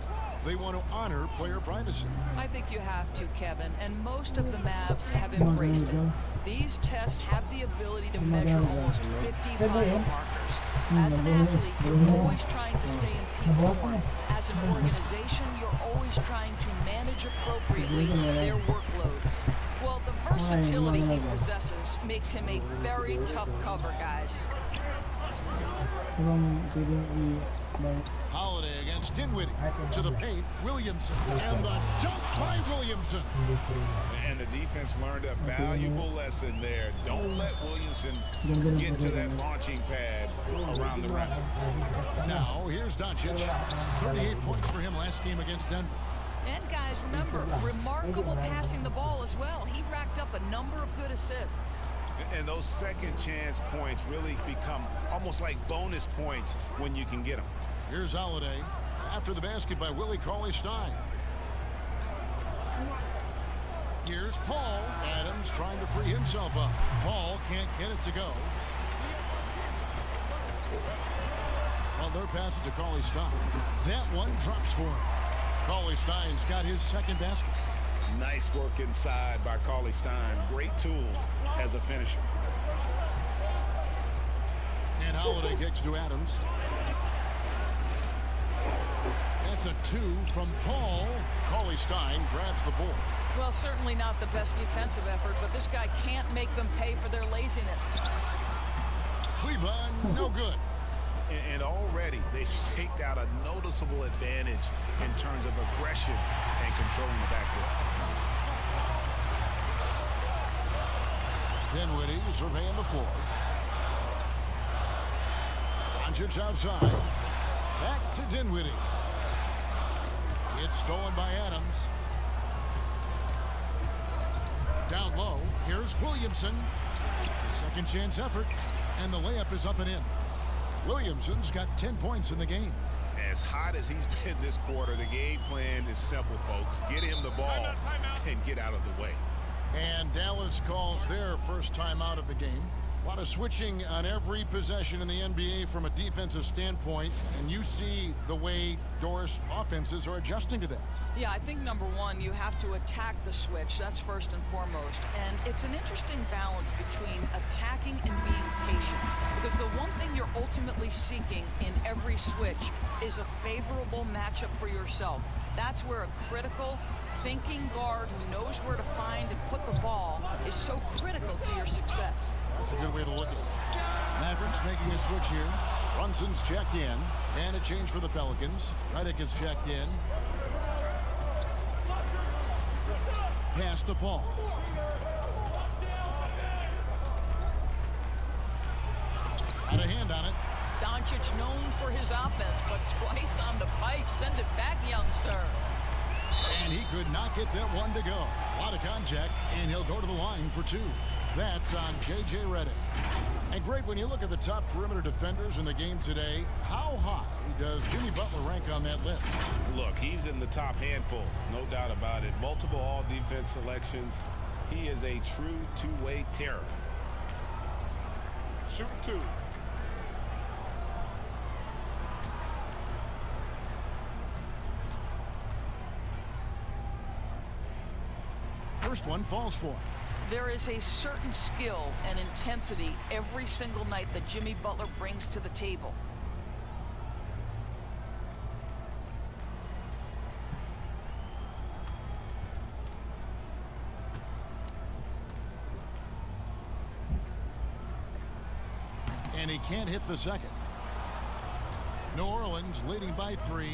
They want to honor player privacy. I think you have to, Kevin, and most of the Mavs have embraced it. These tests have the ability to measure almost 50 biomarkers. As an athlete, you're always trying to stay in peak form. As an organization, you're always always trying to manage appropriately their workloads. Well, the versatility he possesses makes him a very tough cover, guys. Holiday against Dinwiddie. To the paint, Williamson. And the dunk by Williamson. And the defense learned a valuable lesson there. Don't let Williamson get to that launching pad around the rim. Now, here's Doncic. 38 points for him last game against Denver. And guys, remember, remarkable passing the ball as well. He racked up a number of good assists. And those second chance points really become almost like bonus points when you can get them. Here's Holiday after the basket by Willie Cauley-Stein. Here's Paul. Adams trying to free himself up. Paul can't get it to go. Well, their pass it to Cauley-Stein. That one drops for him. Cauley-Stein's got his second basket. Nice work inside by Cauley-Stein. Great tools as a finisher. And Holiday kicks to Adams. That's a 2 from Paul. Cauley-Stein grabs the board. Well, certainly not the best defensive effort, but this guy can't make them pay for their laziness. Kleber, no good. And already they've staked out a noticeable advantage in terms of aggression and controlling the backcourt. Dinwiddie surveying the floor. Doncic outside. Back to Dinwiddie. It's stolen by Adams. Down low. Here's Williamson. The second chance effort. And the layup is up and in. Williamson's got 10 points in the game. As hot as he's been this quarter, the game plan is simple, folks. Get him the ball and get out of the way. And Dallas calls their first time out of the game. A lot of switching on every possession in the NBA from a defensive standpoint, and you see the way Doris offenses are adjusting to that. Yeah, I think number one, you have to attack the switch. That's first and foremost. And it's an interesting balance between attacking and being patient. Because the one thing you're ultimately seeking in every switch is a favorable matchup for yourself. That's where a critical, thinking guard who knows where to find and put the ball is so critical to your success. That's a good way to look at it. Mavericks making a switch here. Brunson's checked in. And a change for the Pelicans. Redick is checked in. Pass to Paul. Got a hand on it. Doncic known for his offense, but twice on the pipe. Send it back, young sir. And he could not get that one to go. A lot of contact, and he'll go to the line for 2. That's on J.J. Redick. And great, when you look at the top perimeter defenders in the game today, how high does Jimmy Butler rank on that list? Look, he's in the top handful, no doubt about it. Multiple all-defense selections. He is a true two-way terror. Shoot 2. First one falls for him. There is a certain skill and intensity every single night that Jimmy Butler brings to the table. And he can't hit the second. New Orleans leading by 3.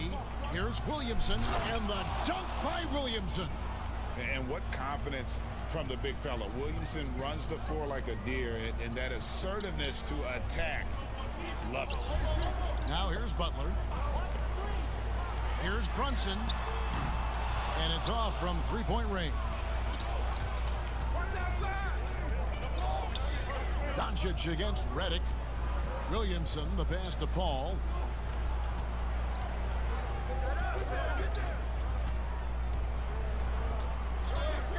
Here's Williamson, and the dunk by Williamson. And what confidence from the big fella. Williamson runs the floor like a deer, and that assertiveness to attack. Love it. Now here's Butler. Here's Brunson. And it's off from three-point range. Doncic against Redick. Williamson, the pass to Paul.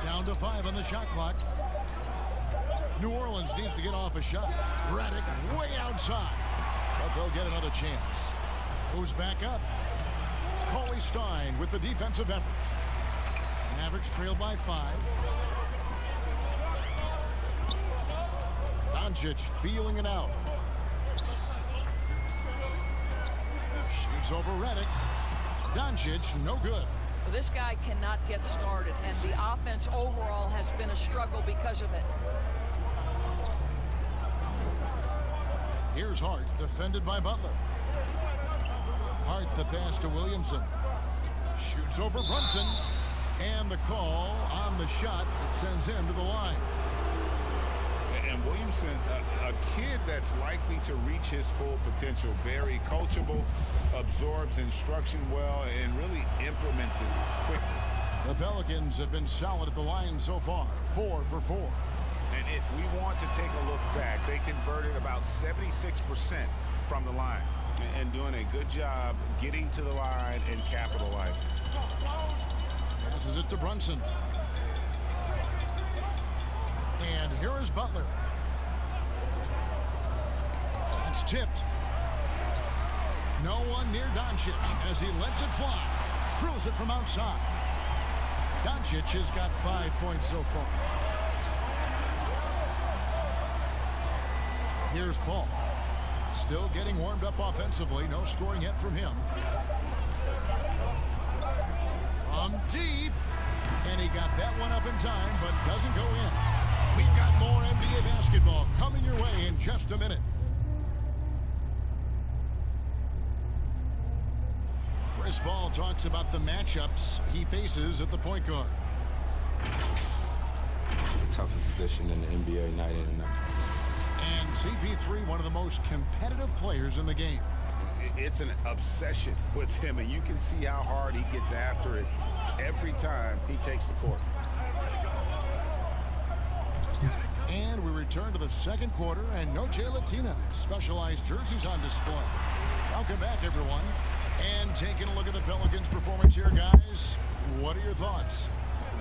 Down to 5 on the shot clock. New Orleans needs to get off a shot. Redick way outside. But they'll get another chance. Moves back up. Cauley-Stein with the defensive effort. Mavericks trail by 5. Doncic feeling it out. Shoots over Redick. Doncic, no good. Well, this guy cannot get started, and the offense overall has been a struggle because of it. Here's Hart, defended by Butler. Hart the pass to Williamson. Shoots over Brunson. And the call on the shot that sends him to the line. And Williamson, a kid that's likely to reach his full potential. Very coachable, absorbs instruction well, and really implements it quickly. The Pelicans have been solid at the line so far. 4 for 4. And if we want to take a look back, they converted about 76% from the line. And doing a good job getting to the line and capitalizing. Passes it to Brunson. And here is Butler. It's tipped. No one near Doncic as he lets it fly. Drills it from outside. Doncic has got 5 points so far. Here's Paul. Still getting warmed up offensively. No scoring yet from him. From deep. And he got that one up in time, but doesn't go in. We've got more NBA basketball coming your way in just a minute. Chris Paul talks about the matchups he faces at the point guard. The toughest position in the NBA night in and night. And CP3, one of the most competitive players in the game. It's an obsession with him, and you can see how hard he gets after it every time he takes the court. And we return to the second quarter, and Noche Latina specialized jerseys on display. Welcome back, everyone. And taking a look at the Pelicans' performance here, guys. What are your thoughts?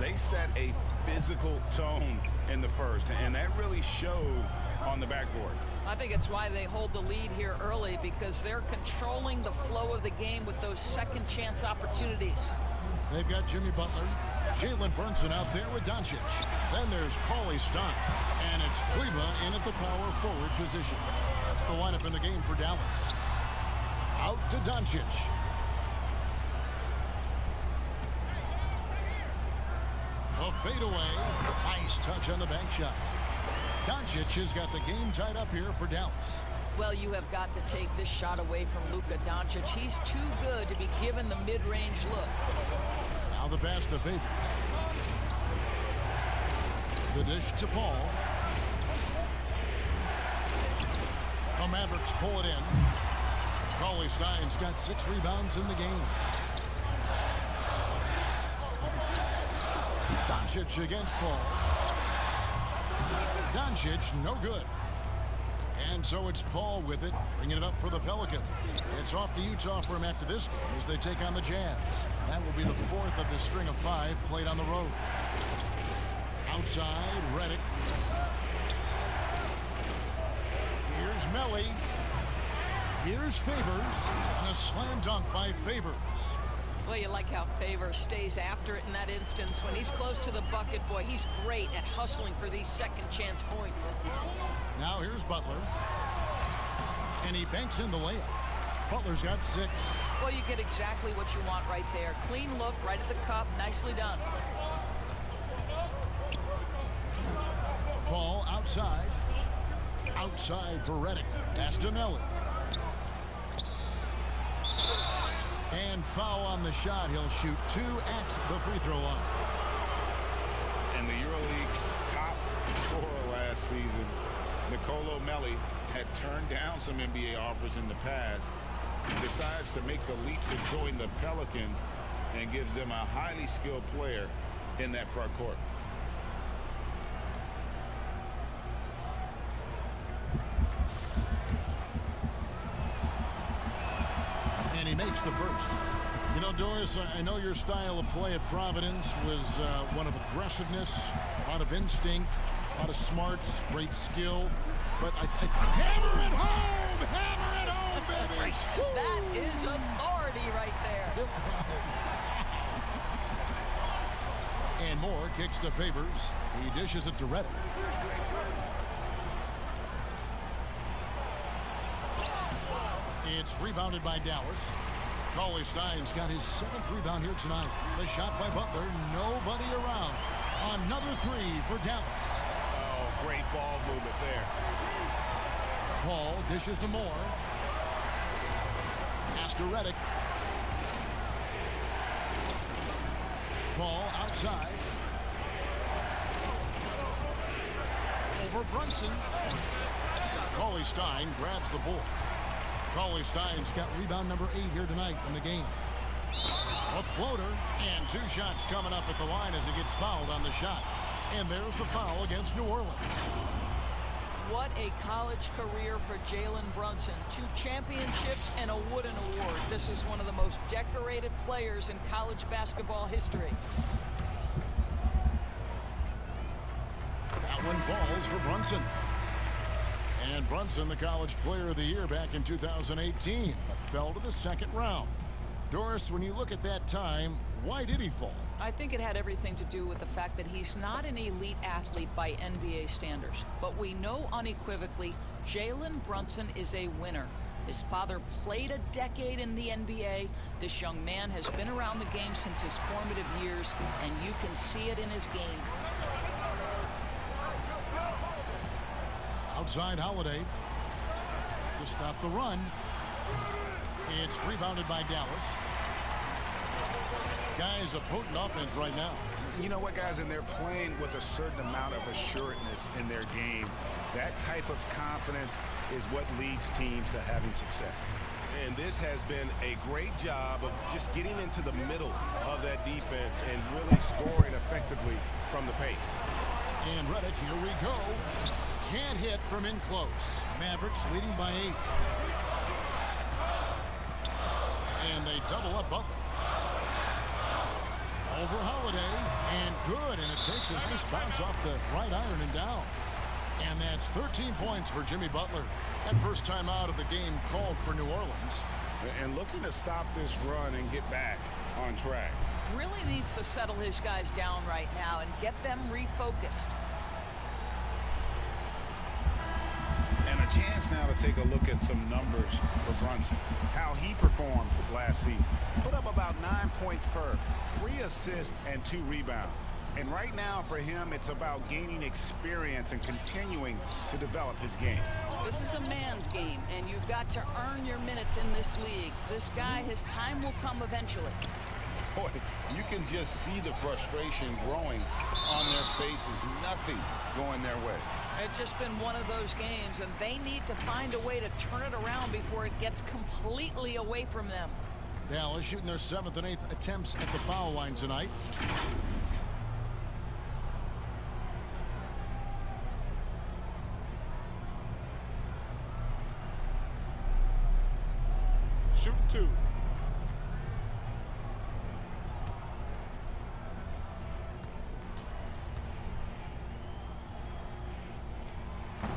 They set a physical tone in the first, and that really showed on the backboard. I think it's why they hold the lead here early, because they're controlling the flow of the game with those second chance opportunities. They've got Jimmy Butler, Jalen Brunson out there with Doncic. Then there's Cauley Stein, and it's Kleber in at the power forward position. That's the lineup in the game for Dallas. Out to Doncic. A fadeaway. Nice touch on the bank shot. Doncic has got the game tied up here for Dallas. Well, you have got to take this shot away from Luka Doncic. He's too good to be given the mid-range look. Now the pass to Favors. The dish to Paul. The Mavericks pull it in. Cauley Stein's got 6 rebounds in the game. Doncic against Paul. Doncic, no good. And so it's Paul with it, bringing it up for the Pelicans. It's off to Utah for him after this game as they take on the Jazz. That will be the 4th of the string of 5 played on the road. Outside, Redick. Here's Melly. Here's Favors. And a slam dunk by Favors. Well, you like how Favors stays after it in that instance. When he's close to the bucket, boy, he's great at hustling for these second chance points. Now here's Butler. And he banks in the layup. Butler's got 6. Well, you get exactly what you want right there. Clean look, right at the cup. Nicely done. Paul outside. Outside for Redick. Pass to Melly. And foul on the shot. He'll shoot 2 at the free throw line. And the EuroLeague's top scorer last season, Nicolo Melli, had turned down some NBA offers in the past. He decides to make the leap to join the Pelicans and gives them a highly skilled player in that front court. And he makes the first. You know, Doris, I know your style of play at Providence was one of aggressiveness, a lot of instinct, a lot of smarts, great skill. But I hammer it home! Hammer it home, baby! That is authority right there. And Moore kicks to Favors. He dishes it to Redick. It's rebounded by Dallas. Cauley Stein's got his 7th rebound here tonight. The shot by Butler. Nobody around. Another three for Dallas. Oh, great ball movement there. Paul dishes to Moore. Pass to Redick. Paul outside. Over Brunson. Cauley-Stein grabs the board. Cauley-Stein's got rebound number 8 here tonight in the game. A floater, and 2 shots coming up at the line as he gets fouled on the shot. And there's the foul against New Orleans. What a college career for Jalen Brunson. 2 championships and a Wooden Award. This is one of the most decorated players in college basketball history. That one falls for Brunson. And Brunson, the College Player of the Year back in 2018, but fell to the second round. Doris, when you look at that time, why did he fall? I think it had everything to do with the fact that he's not an elite athlete by NBA standards. But we know unequivocally Jalen Brunson is a winner. His father played a decade in the NBA. This young man has been around the game since his formative years, and you can see it in his game. Outside Holiday to stop the run. It's rebounded by Dallas. Guys, a potent offense right now. You know what, guys, and they're playing with a certain amount of assuredness in their game. That type of confidence is what leads teams to having success. And this has been a great job of just getting into the middle of that defense and really scoring effectively from the paint. And Redick, here we go. Can't hit from in close. Mavericks leading by 8. And they double up Butler. Over Holiday, and good, and it takes a nice bounce off the right iron and down. And that's 13 points for Jimmy Butler. That first time out of the game called for New Orleans. And looking to stop this run and get back on track. Really needs to settle his guys down right now and get them refocused. And a chance now to take a look at some numbers for Brunson. How he performed last season. Put up about 9 points per, 3 assists, and 2 rebounds. And right now for him, it's about gaining experience and continuing to develop his game. This is a man's game, and you've got to earn your minutes in this league. This guy, his time will come eventually. Boy, you can just see the frustration growing on their faces. Nothing going their way. It's just been one of those games, and they need to find a way to turn it around before it gets completely away from them. Dallas shooting their 7th and 8th attempts at the foul line tonight. Shoot 2.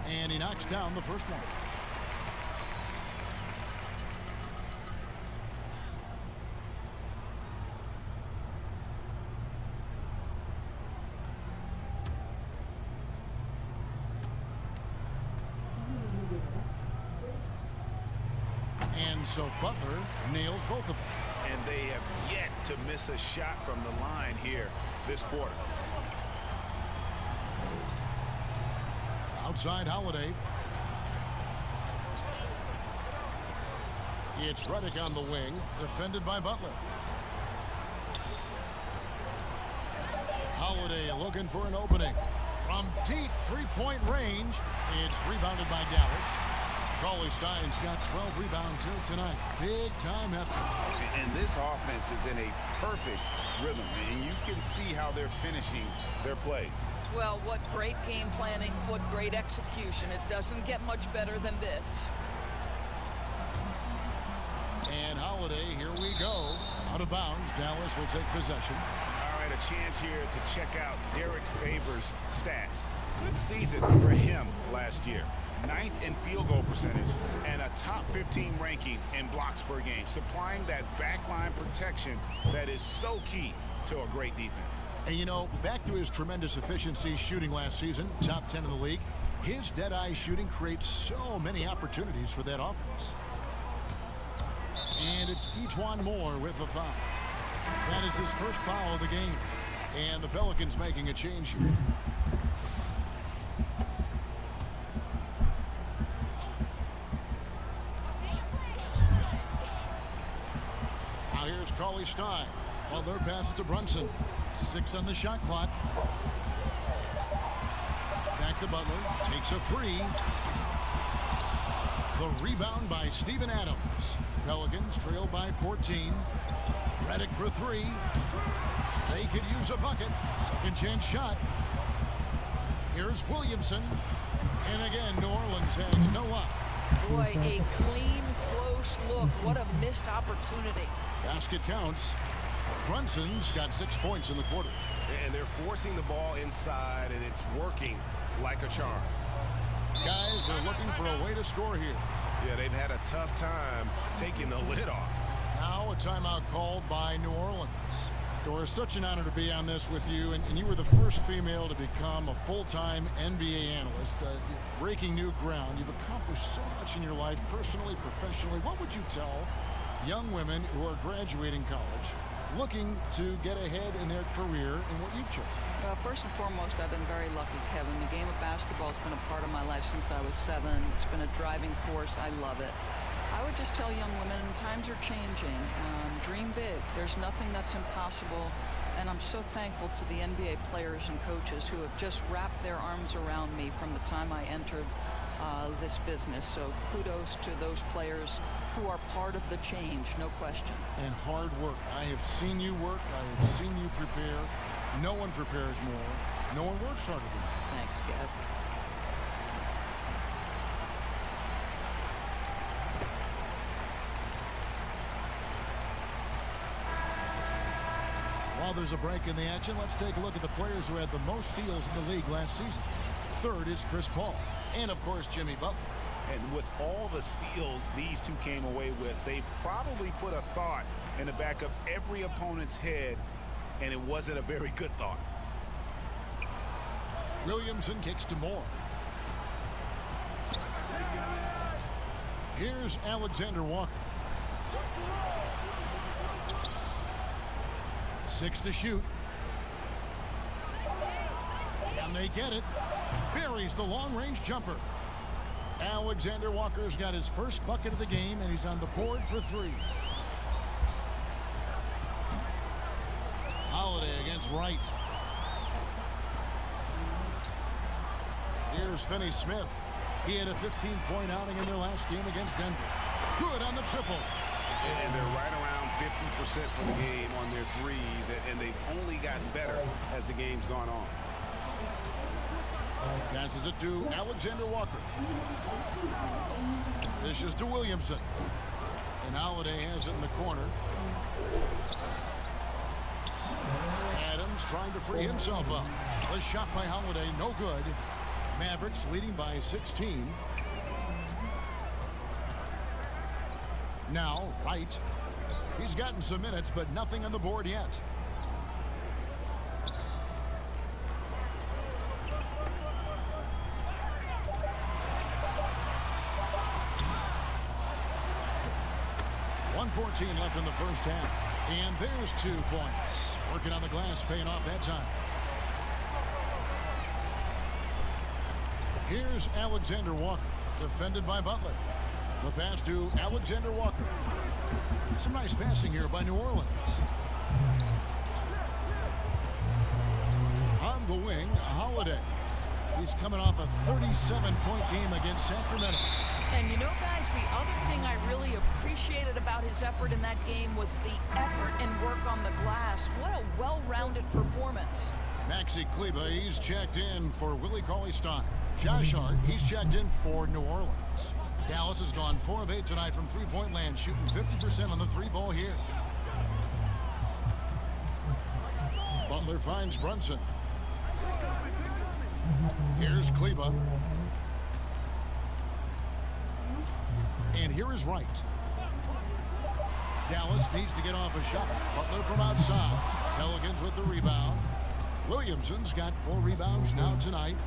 And he knocks down the first one. And so Butler nails both of them. And they have yet to miss a shot from the line here this quarter. Outside Holiday. It's Redick on the wing, defended by Butler. Holiday looking for an opening. From deep three-point range, it's rebounded by Dallas. Cauley-Stein's got 12 rebounds here tonight. Big-time effort. And this offense is in a perfect rhythm, and you can see how they're finishing their plays. Well, what great game planning, what great execution. It doesn't get much better than this. And Holiday, here we go. Out of bounds, Dallas will take possession. All right, a chance here to check out Derek Favors' stats. Good season for him last year. 9th in field goal percentage and a top 15 ranking in blocks per game, supplying that backline protection that is so key to a great defense. And you know, back to his tremendous efficiency shooting last season, top 10 in the league, his dead-eye shooting creates so many opportunities for that offense. And it's E'Twaun Moore with the foul. That is his first foul of the game. And the Pelicans making a change here. Now here's Cauley-Stein. Butler passes to Brunson. 6 on the shot clock. Back to Butler. Takes a 3. The rebound by Steven Adams. Pelicans trail by 14. Redick for 3. They could use a bucket. Second chance shot. Here's Williamson. And again, New Orleans has no luck. Boy, a clean, close look. What a missed opportunity. Basket counts. Brunson's got 6 points in the quarter. And they're forcing the ball inside, and it's working like a charm. Guys are looking for a way to score here. Yeah, they've had a tough time taking the lid off. Now a timeout called by New Orleans. Doris, such an honor to be on this with you, and you were the first female to become a full-time NBA analyst. Breaking new ground. You've accomplished so much in your life, personally, professionally. What would you tell young women who are graduating college, looking to get ahead in their career in what you've chosen? Well, first and foremost, I've been very lucky, Kevin. The game of basketball has been a part of my life since I was 7. It's been a driving force. I love it. I would just tell young women, times are changing. Dream big. There's nothing that's impossible. And I'm so thankful to the NBA players and coaches who have just wrapped their arms around me from the time I entered this business. So kudos to those players who are part of the change, no question. And hard work. I have seen you work. I have seen you prepare. No one prepares more. No one works harder than you. Thanks, Kev. While there's a break in the action, let's take a look at the players who had the most steals in the league last season. Third is Chris Paul. And, of course, Jimmy Butler. And with all the steals these two came away with, they probably put a thought in the back of every opponent's head, and it wasn't a very good thought. Williamson kicks to Moore. Here's Alexander Walker. 6 to shoot. And they get it. Buries the long-range jumper. Alexander Walker's got his first bucket of the game, and he's on the board for 3. Holiday against Wright. Here's Finney-Smith. He had a 15-point outing in their last game against Denver. Good on the triple. And they're right around 50% for the game on their threes, and they've only gotten better as the game's gone on. Passes it to Alexander Walker. Dishes to Williamson. And Holiday has it in the corner. Adams trying to free himself up. The shot by Holiday, no good. Mavericks leading by 16. Now, Wright. He's gotten some minutes, but nothing on the board yet. .114 left in the first half. And there's 2 points. Working on the glass, paying off that time. Here's Alexander Walker, defended by Butler. The pass to Alexander Walker. Some nice passing here by New Orleans. On the wing, Holiday. He's coming off a 37-point game against Sacramento. And you know, guys, the other thing I really appreciated about his effort in that game was the effort and work on the glass. What a well-rounded performance. Maxi Kleber, he's checked in for Willie Cauley-Stein. Josh Hart, he's checked in for New Orleans. Dallas has gone 4 of 8 tonight from three-point land, shooting 50% on the 3-ball here. Butler finds Brunson. Here's Kleber. And here is Wright. Dallas needs to get off a shot. Butler from outside. Pelicans with the rebound. Williamson's got 4 rebounds now tonight.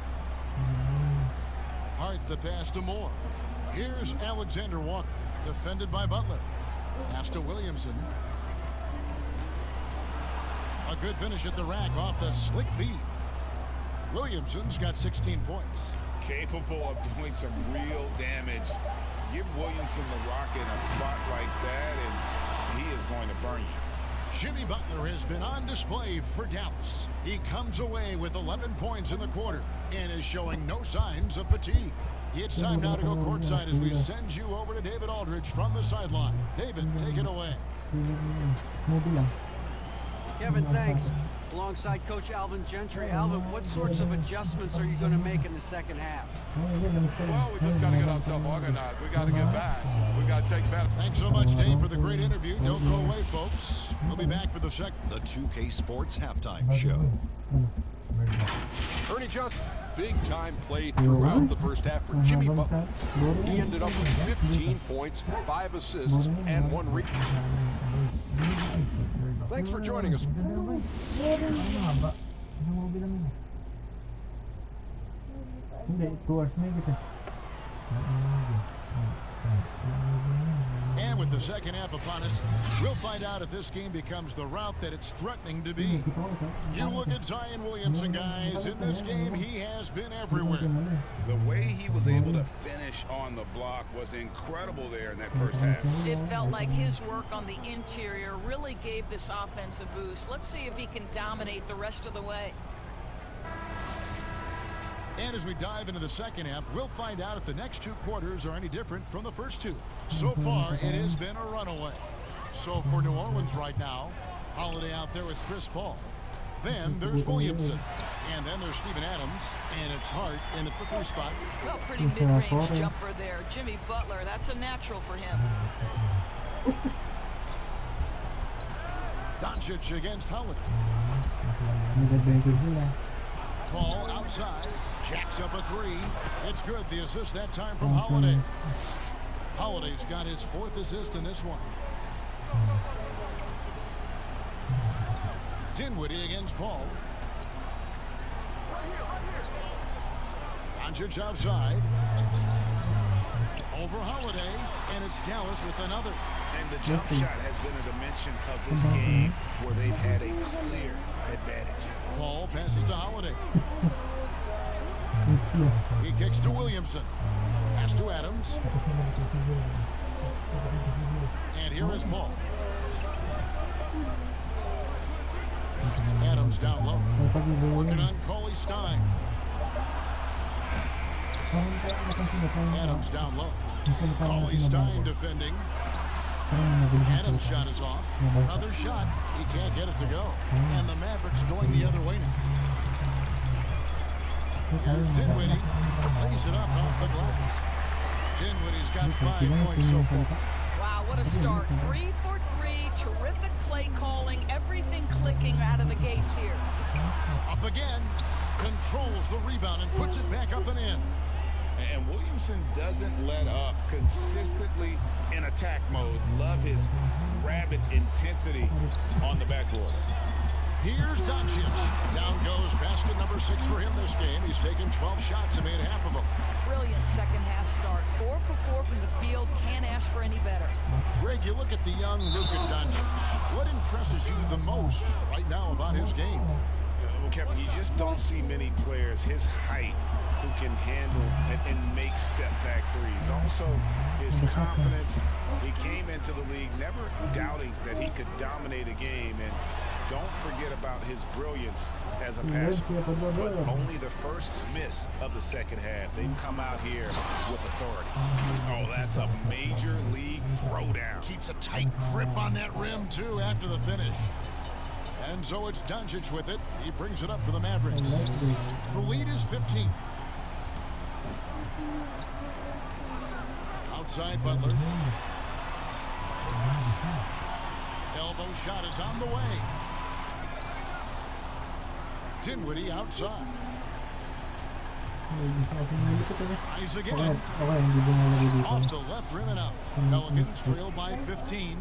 Hart the pass to Moore. Here's Alexander Walker, defended by Butler. Pass to Williamson. A good finish at the rack off the slick feed. Williamson's got 16 points. Capable of doing some real damage. Give Williamson the rock in a spot like that, and he is going to burn you. Jimmy Butler has been on display for Dallas. He comes away with 11 points in the quarter and is showing no signs of fatigue. It's time now to go courtside as we send you over to David Aldridge from the sideline. David, take it away. Kevin, thanks. Alongside Coach Alvin Gentry. Alvin, what sorts of adjustments are you going to make in the second half? Well, we just got to get ourselves organized. We got to get back. We got to take better. Thanks so much, Dave, for the great interview. Don't go away, folks. We'll be back for the second. The 2K Sports Halftime Show. Ernie Johnson, big-time play throughout the first half for Jimmy Butler. He ended up with 15 points, 5 assists, and 1 rebound. Thanks for joining us. And with the second half upon us, we'll find out if this game becomes the route that it's threatening to be. You look at Zion Williamson, guys. In this game, he has been everywhere. The way he was able to finish on the block was incredible there in that first half. It felt like his work on the interior really gave this offense a boost. Let's see if he can dominate the rest of the way. And as we dive into the second half, we'll find out if the next 2 quarters are any different from the first 2. So far, it has been a runaway. So for New Orleans right now, Holiday out there with Chris Paul. Then there's Williamson. And then there's Steven Adams. And it's Hart in at the 3 spot. Well, pretty mid-range jumper there. Jimmy Butler, that's a natural for him. Doncic against Holiday. Paul outside, jacks up a 3. It's good. The assist that time from Holiday. Holiday's got his 4th assist in this one. Dinwiddie against Paul. Doncic outside. Over Holiday, and it's Dallas with another. And the jump shot has been a dimension of this game where they've had a clear advantage. Paul passes to Holiday. He kicks to Williamson. Pass to Adams. And here is Paul. Adams down low. Working on Cauley Stein. Adams down low. Cauley Stein defending. Adams' shot is off. Another shot. He can't get it to go. And the Mavericks going the other way now. Here's Dinwiddie. Lays it up off the glass. Dinwiddie's got 5 points so far. Wow, what a start. 3 for 3. Terrific play calling. Everything clicking out of the gates here. Up again. Controls the rebound and puts it back up and in. And Williamson doesn't let up consistently in attack mode. Love his rabid intensity on the backboard. Here's Doncic. Down goes basket number 6 for him this game. He's taken 12 shots and made half of them. Brilliant second half start. 4 for 4 from the field. Can't ask for any better. Greg, you look at the young Luka Doncic. What impresses you the most right now about his game? Well, Kevin, you just don't see many players his height who can handle and make step-back threes. Also, his confidence. He came into the league never doubting that he could dominate a game. And don't forget about his brilliance as a passer. But only the first miss of the second half. They've come out here with authority. Oh, that's a major league throwdown. Keeps a tight grip on that rim, too, after the finish. And so it's Doncic with it. He brings it up for the Mavericks. The lead is 15. Outside Butler. Elbow shot is on the way. Dinwiddie outside. Tries again. Off the left rim and out. Pelicans trail by 15.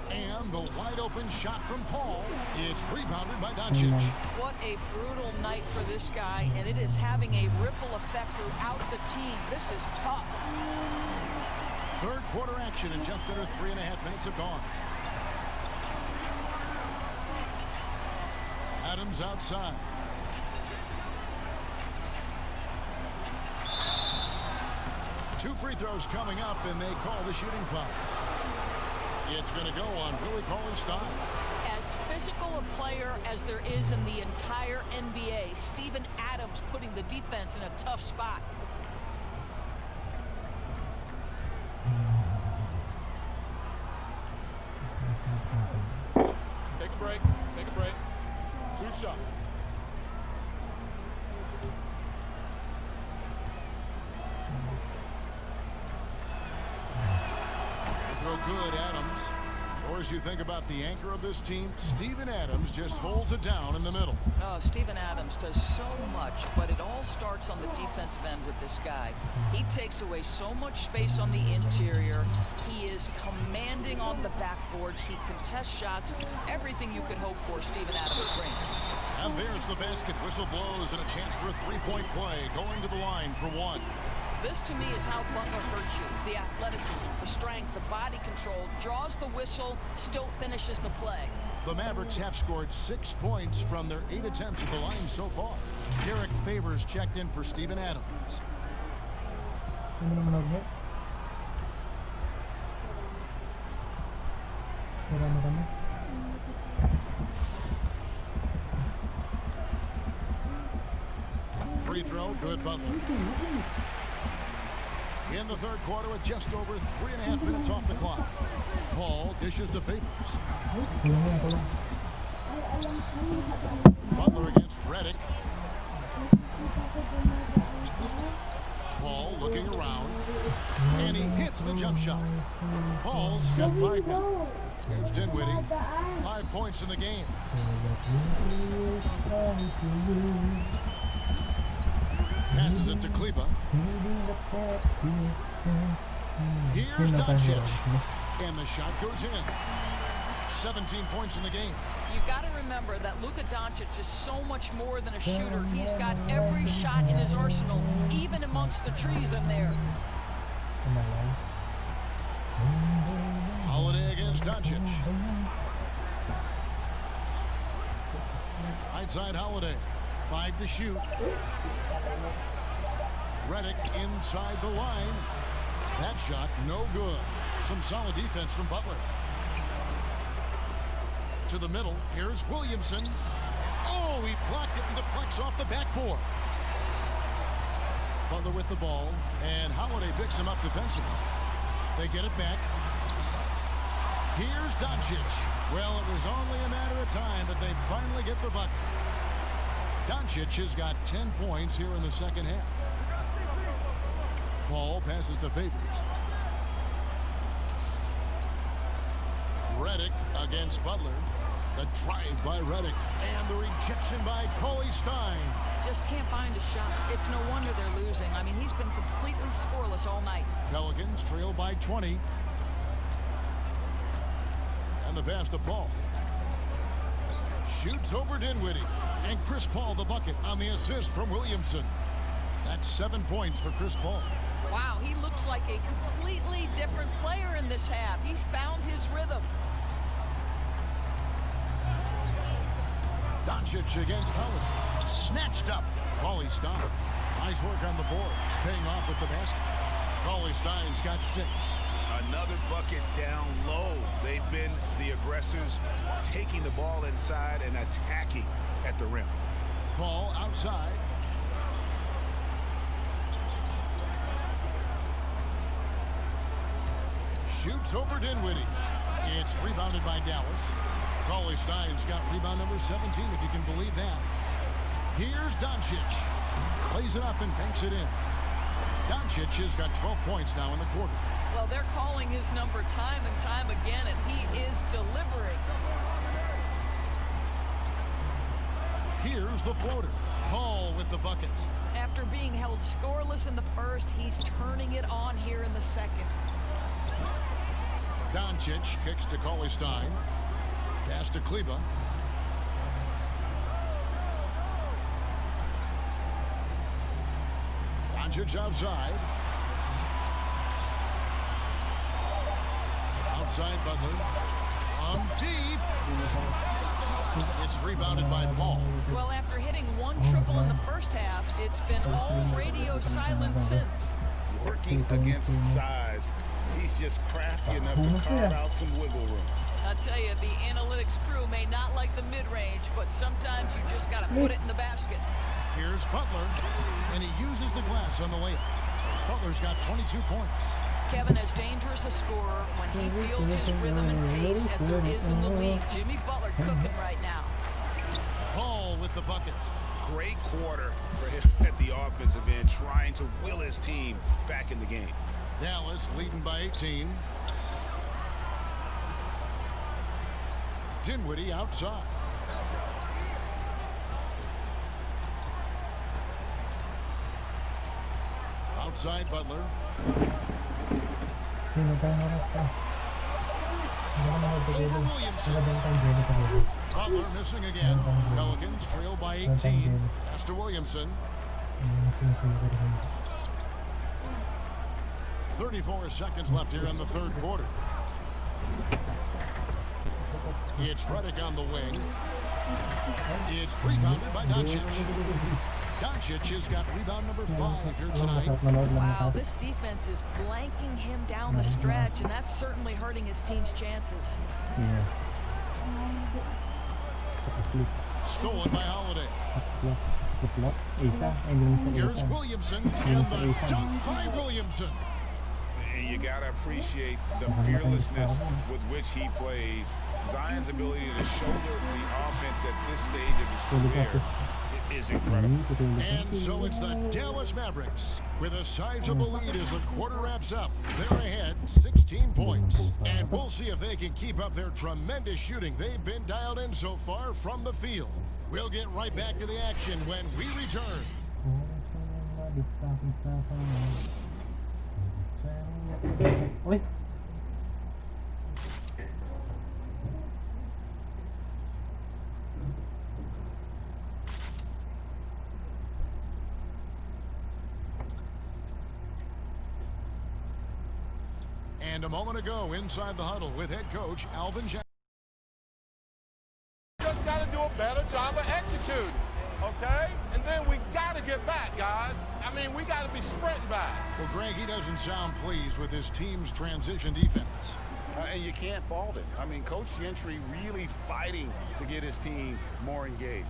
And the wide open shot from Paul. It's rebounded by Doncic. What a brutal night for this guy, and it is having a ripple effect throughout the team. This is tough. Third quarter action in just under 3.5 minutes have gone. Adams outside. Two free throws coming up, and they call the shooting foul. It's going to go on Willie Cauley-Stein. As physical a player as there is in the entire NBA, Steven Adams putting the defense in a tough spot. Take a break. Take a break. 2 shots. Throw good, Adams. Or as you think about the anchor of this team, Steven Adams just holds it down in the middle. Oh, Steven Adams does so much, but it all starts on the defensive end with this guy. He takes away so much space on the interior. He is commanding on the backboards. He contests shots. Everything you could hope for, Steven Adams brings. And there's the basket. Whistle blows and a chance for a three-point play. Going to the line for one. This, to me, is how Butler hurts you. The athleticism, the strength, the body control, draws the whistle, still finishes the play. The Mavericks have scored 6 points from their 8 attempts at the line so far. Derek Favors checked in for Steven Adams. Free throw, good, Butler. In the third quarter with just over 3.5 minutes off the clock. Paul dishes to Favors. Butler against Redick. Paul looking around. And he hits the jump shot. Paul's got 5 now. Here's Dinwiddie. 5 points in the game. Passes it to Kleber. Here's Doncic. And the shot goes in. 17 points in the game. You've got to remember that Luka Doncic is so much more than a shooter. He's got every shot in his arsenal, even amongst the trees in there. Holiday against Doncic. Right side Holiday. 5 to shoot. Redick inside the line. That shot no good. Some solid defense from Butler. To the middle. Here's Williamson. Oh, he blocked it and deflects off the backboard. Butler with the ball, and Holiday picks him up defensively. They get it back. Here's Doncic. Well, it was only a matter of time, but they finally get the bucket. Doncic has got 10 points here in the second half. Paul passes to Favors. Redick against Butler. The drive by Redick. And the rejection by Cauley-Stein. Just can't find a shot. It's no wonder they're losing. I mean, he's been completely scoreless all night. Pelicans trail by 20. And the pass to Paul. Shoots over Dinwiddie. And Chris Paul the bucket on the assist from Williamson. That's 7 points for Chris Paul. Wow, he looks like a completely different player in this half. He's found his rhythm. Doncic against Howard. Snatched up. Cauley-Stein. Nice work on the boards. Paying off with the basket. Cauley-Stein's got 6. Another bucket down low. They've been the aggressors, taking the ball inside and attacking at the rim. Paul outside. Shoots over Dinwiddie. It's rebounded by Dallas. Cauley-Stein's got rebound number 17, if you can believe that. Here's Doncic. Plays it up and banks it in. Doncic has got 12 points now in the quarter. Well, they're calling his number time and time again, and he is delivering. Here's the floater. Paul with the bucket. After being held scoreless in the first, he's turning it on here in the second. Doncic kicks to Cauley-Stein. Pass to Kleber. Doncic outside. Outside Butler. On deep. It's rebounded by Paul. Well, after hitting one triple in the first half, it's been all radio silent since. Working against size, he's just crafty enough to carve out some wiggle room. I'll tell you, the analytics crew may not like the mid-range, but sometimes you just got to put it in the basket. Here's Butler, and he uses the glass on the layup. Butler's got 22 points. Kevin, as dangerous a scorer when he feels his rhythm and pace as there is in the league. Jimmy Butler cooking right now. Paul with the bucket. Great quarter for him at the offensive end, trying to will his team back in the game. Dallas leading by 18. Dinwiddie outside. Outside Butler. Over Williamson. Butler missing again. Pelicans trail by 18. Pass to Williamson. 34 seconds left here in the third quarter. It's Redick on the wing. It's rebounded by Doncic. Doncic has got rebound number 5 here tonight. Wow, this defense is blanking him down the stretch, and that's certainly hurting his team's chances. Stolen by Holiday. Here's Williamson, and the dunk by Williamson. And you got to appreciate the fearlessness with which he plays. Zion's ability to shoulder the offense at this stage of his career is incredible. And so it's the Dallas Mavericks with a sizable lead as the quarter wraps up. They're ahead 16 points. And we'll see if they can keep up their tremendous shooting they've been dialed in so far from the field. We'll get right back to the action when we return. Oi. And a moment ago, inside the huddle with head coach Alvin Jackson. Just got to do a better job of executing, okay? And then we got to get back, guys. I mean, we got to be sprinting back. Well, Greg, he doesn't sound pleased with his team's transition defense. And you can't fault him. I mean, Coach Gentry really fighting to get his team more engaged.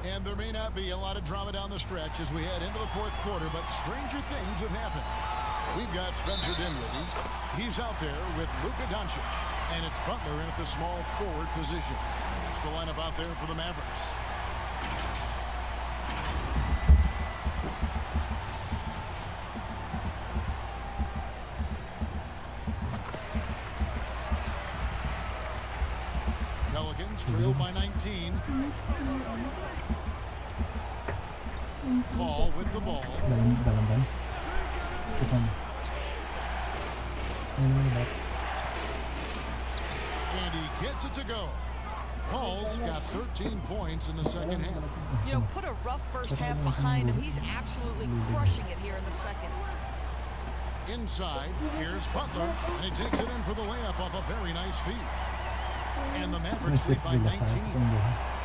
And there may not be a lot of drama down the stretch as we head into the fourth quarter, but stranger things have happened. We've got Spencer Dinwiddie. He's out there with Luka Doncic. And it's Butler in at the small forward position. That's the lineup out there for the Mavericks. Pelicans trail by 19. Paul with the ball. And he gets it to go. Paul's got 13 points in the second half. You know, put a rough first half behind him. He's absolutely crushing it here in the second. Inside, here's Butler, and he takes it in for the layup off a very nice feed. And the Mavericks lead by 19.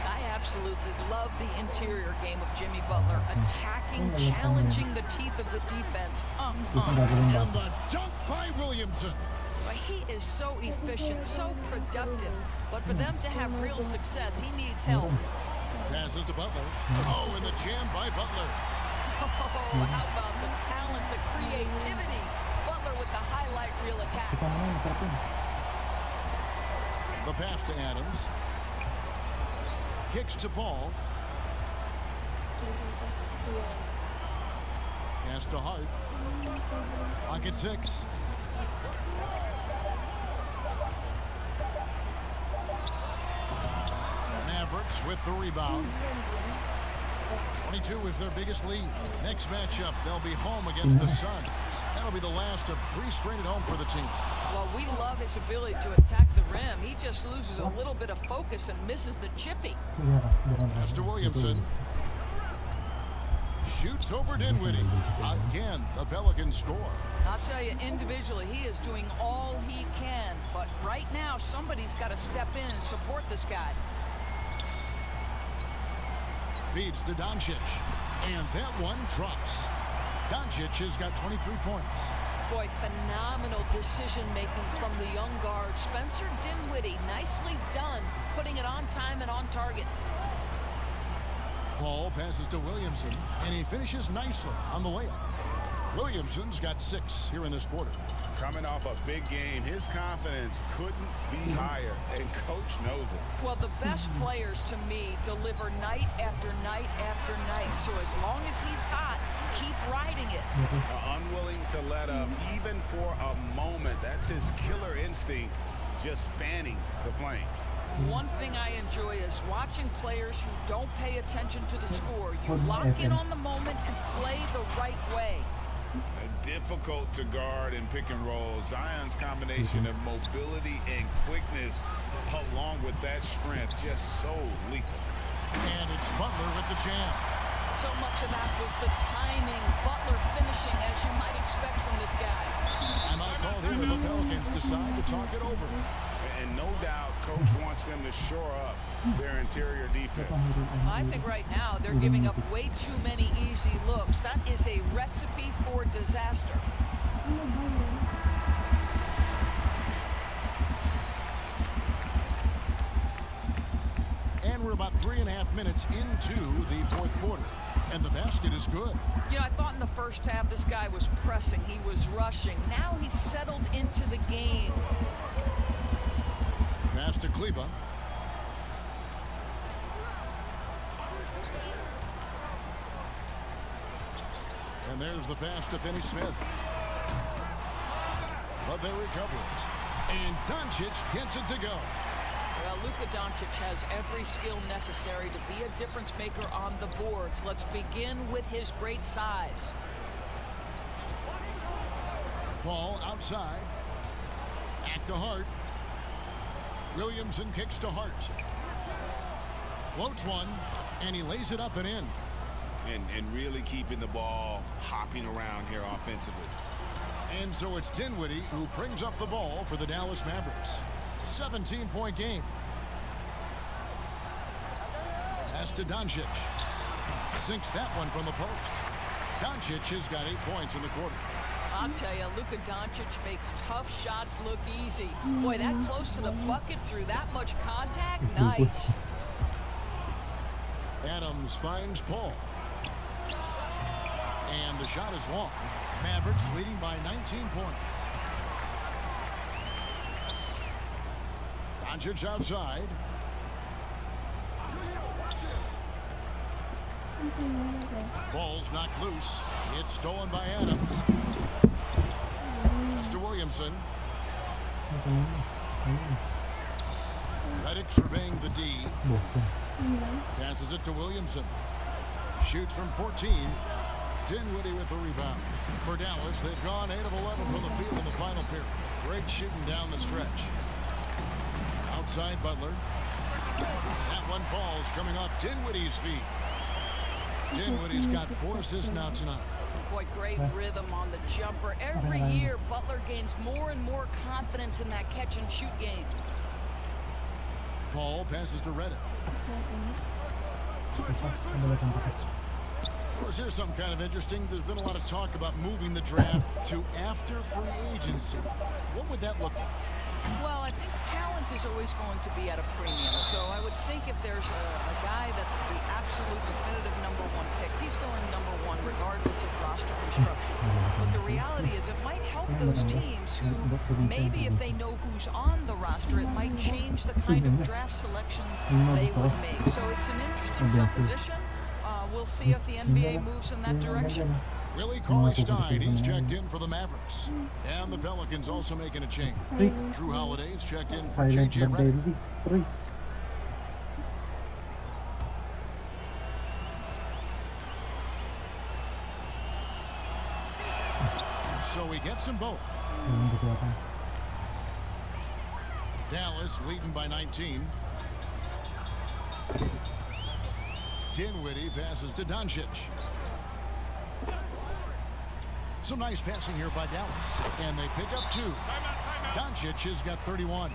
I absolutely love the interior game of Jimmy Butler, attacking, challenging the teeth of the defense. And the dunk by Williamson. But he is so efficient, so productive. But for them to have real success, he needs help. Passes to Butler. Oh, and the jam by Butler. Oh, how about the talent, the creativity? Butler with the highlight reel attack. The pass to Adams. Kicks to Paul. Pass to Hart. Pocket 6. Mavericks with the rebound. 22 is their biggest lead. Next matchup, they'll be home against the Suns. That'll be the last of 3 straight at home for the team. Well, we love his ability to attack the rim. He just loses a little bit of focus and misses the chippy. Pass to Williamson. Shoots over Dinwiddie. Again, the Pelicans score. I'll tell you, individually, he is doing all he can. But right now, somebody's got to step in and support this guy. Feeds to Doncic. And that one drops. Doncic has got 23 points. Boy, phenomenal decision-making from the young guard. Spencer Dinwiddie, nicely done, putting it on time and on target. Paul passes to Williamson, and he finishes nicely on the layup. Williamson's got 6 here in this quarter. Coming off a big game, his confidence couldn't be higher, and coach knows it. Well, the best players, to me, deliver night after night after night. So as long as he's hot, keep riding it. Unwilling to let up, even for a moment. That's his killer instinct, just fanning the flames. One thing I enjoy is watching players who don't pay attention to the score. You lock in on the moment and play the right way. Difficult to guard in pick and roll. Zion's combination of mobility and quickness, along with that strength, just so lethal. And it's Butler with the jam. So much of that was the timing. Butler finishing, as you might expect from this guy. Timeout called here, and the Pelicans decide to talk it over. And no doubt, coach wants them to shore up their interior defense. I think right now they're giving up way too many easy looks. That is a recipe for disaster. And we're about 3.5 minutes into the fourth quarter. And the basket is good. You know, I thought in the first half this guy was pressing. He was rushing. Now he's settled into the game. Pass to Kleber. And there's the pass to Finney-Smith. But they recover it. And Doncic gets it to go. Well, Luka Doncic has every skill necessary to be a difference maker on the boards. Let's begin with his great size. Ball outside. Back to Hart. Williamson kicks to Hart. Floats one, and he lays it up and in. And really keeping the ball hopping around here offensively. And so it's Dinwiddie who brings up the ball for the Dallas Mavericks. 17-point game. Pass to Doncic. Sinks that one from the post. Doncic has got 8 points in the quarter. I'll tell you, Luka Doncic makes tough shots look easy. Boy, that close to the bucket through that much contact, nice. Adams finds Paul. And the shot is long. Mavericks leading by 19 points. Doncic outside. Ball's knocked loose. It's stolen by Adams. Pass to Williamson. Redick surveying the D. Passes it to Williamson. Shoots from 14. Dinwiddie with the rebound. For Dallas, they've gone 8 of 11 from the field in the final period. Great shooting down the stretch. Outside Butler. That one falls coming off Dinwiddie's feet. Dinwiddie's got 4 assists now tonight. Boy, great rhythm on the jumper. Every year, Butler gains more and more confidence in that catch-and-shoot game. Paul passes to Redick. Of course, here's something kind of interesting. There's been a lot of talk about moving the draft to after free agency. What would that look like? Well, I think talent is always going to be at a premium. So I would think if there's a guy that's the absolute definitive #1 pick, he's going #1 regardless of roster construction. But the reality is it might help those teams who maybe if they know who's on the roster, it might change the kind of draft selection they would make. So it's an interesting supposition. We'll see if the NBA moves in that direction. Willie Cauley-Stein, he's checked in for the Mavericks. And the Pelicans also making a change. Drew Holiday's checked in for J.J. Redick. So he gets them both. Dallas leading by 19. Dinwiddie passes to Doncic. Some nice passing here by Dallas. And they pick up 2. Doncic has got 31.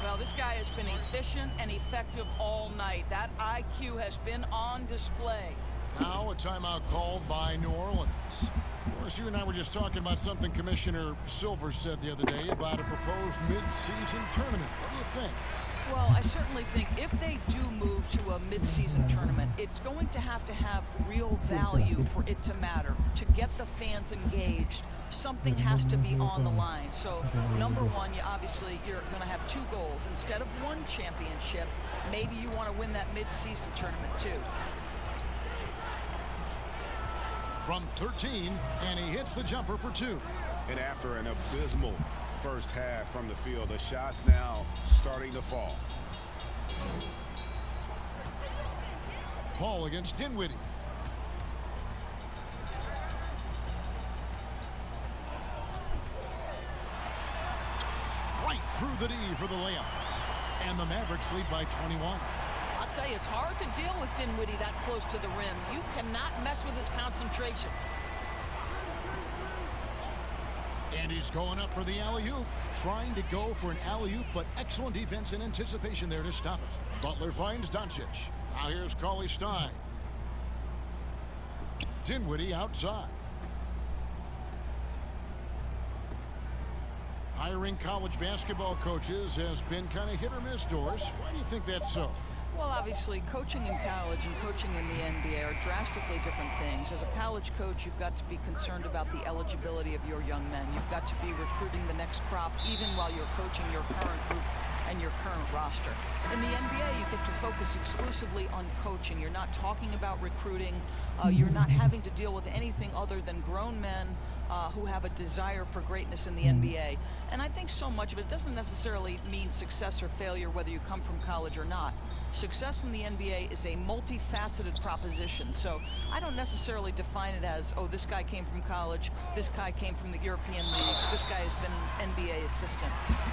Well, this guy has been efficient and effective all night. That IQ has been on display. Now a timeout called by New Orleans. Of course, you and I were just talking about something Commissioner Silver said the other day about a proposed mid-season tournament. What do you think? Well, I certainly think if they do move to a mid-season tournament, it's going to have real value for it to matter. To get the fans engaged, something has to be on the line. So, number one, you're going to have 2 goals. Instead of 1 championship, maybe you want to win that mid-season tournament too. From 13, and he hits the jumper for 2. And after an abysmal first half from the field, the shots now starting to fall. Paul against Dinwiddie. Right through the D for the layup. And the Mavericks lead by 21. I'll tell you, it's hard to deal with Dinwiddie that close to the rim. You cannot mess with his concentration. And he's going up for the alley-oop. Trying to go for an alley-oop, but excellent defense and anticipation there to stop it. Butler finds Doncic. Now here's Cauley-Stein. Dinwiddie outside. Hiring college basketball coaches has been kind of hit or miss, Doris. Why do you think that's so? Well, obviously, coaching in college and coaching in the NBA are drastically different things. As a college coach, you've got to be concerned about the eligibility of your young men. You've got to be recruiting the next crop, even while you're coaching your current group and your current roster. In the NBA, you get to focus exclusively on coaching. You're not talking about recruiting. You're not having to deal with anything other than grown men who have a desire for greatness in the NBA. And I think so much of it doesn't necessarily mean success or failure whether you come from college or not. Success in the NBA is a multifaceted proposition. So I don't necessarily define it as, oh, this guy came from college, this guy came from the European leagues, this guy has been an NBA assistant.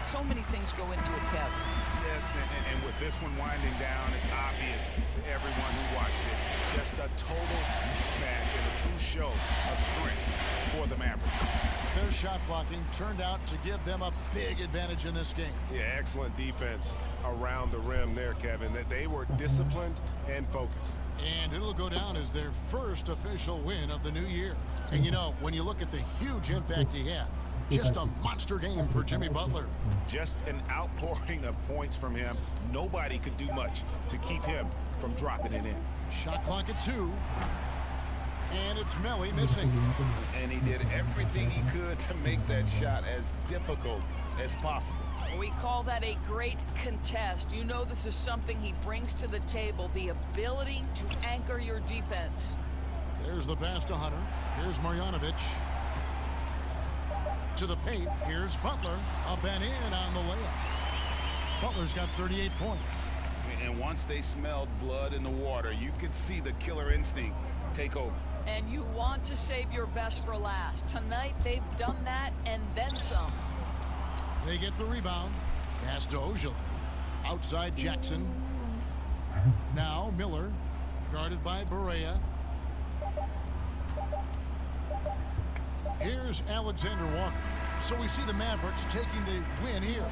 So many things go into it, Kev. Yes, and with this one winding down, it's obvious to everyone who watched it. Just a total mismatch and a true show of strength for the Mavericks. Their shot blocking turned out to give them a big advantage in this game. Yeah, excellent defense around the rim there, Kevin. That they were disciplined and focused. And it'll go down as their first official win of the new year. And you know, when you look at the huge impact he had, just a monster game for Jimmy Butler. Just an outpouring of points from him. Nobody could do much to keep him from dropping it in. Shot clock at 2. And it's Melly missing. And he did everything he could to make that shot as difficult as possible. We call that a great contest. You know this is something he brings to the table, the ability to anchor your defense. There's the pass to Hunter. Here's Marjanovic. To the paint. Here's Butler. Up and in on the layup. Butler's got 38 points. And once they smelled blood in the water, you could see the killer instinct take over. And you want to save your best for last. Tonight, they've done that and then some. They get the rebound. Pass to Ojala. Outside Jackson. Now Miller. Guarded by Barea. Here's Alexander Walker. So we see the Mavericks taking the win here.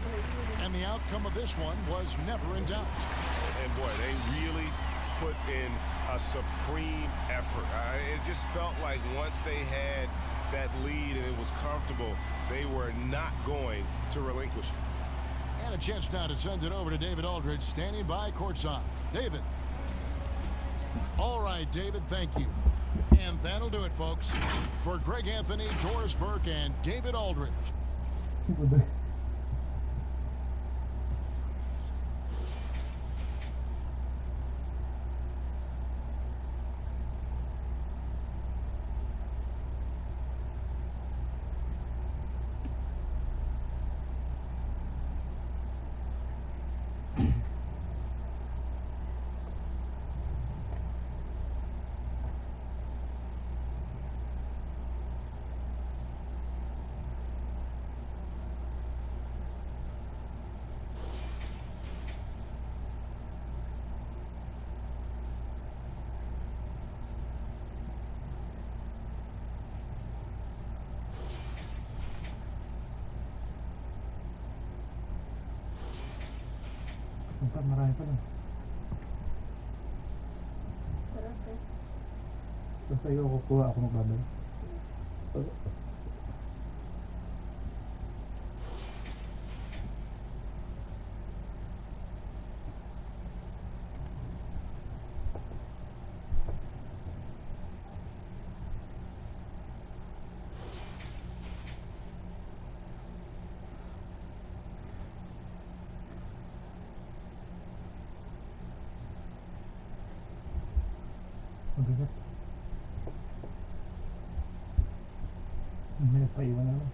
And the outcome of this one was never in doubt. And boy, they really put in a supreme effort. It just felt like once they had that lead and it was comfortable, they were not going to relinquish it. And a chance now to send it over to David Aldridge, standing by courtside. David. All right, David, thank you. And that'll do it, folks. For Greg Anthony, Doris Burke, and David Aldridge. marami pa lang. Sarap eh. Basta iyo kukuha ako magbabay. Mabigat. May paiwan na lang.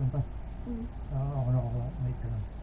Lampas? Oo, ako na ako. Wait ka lang.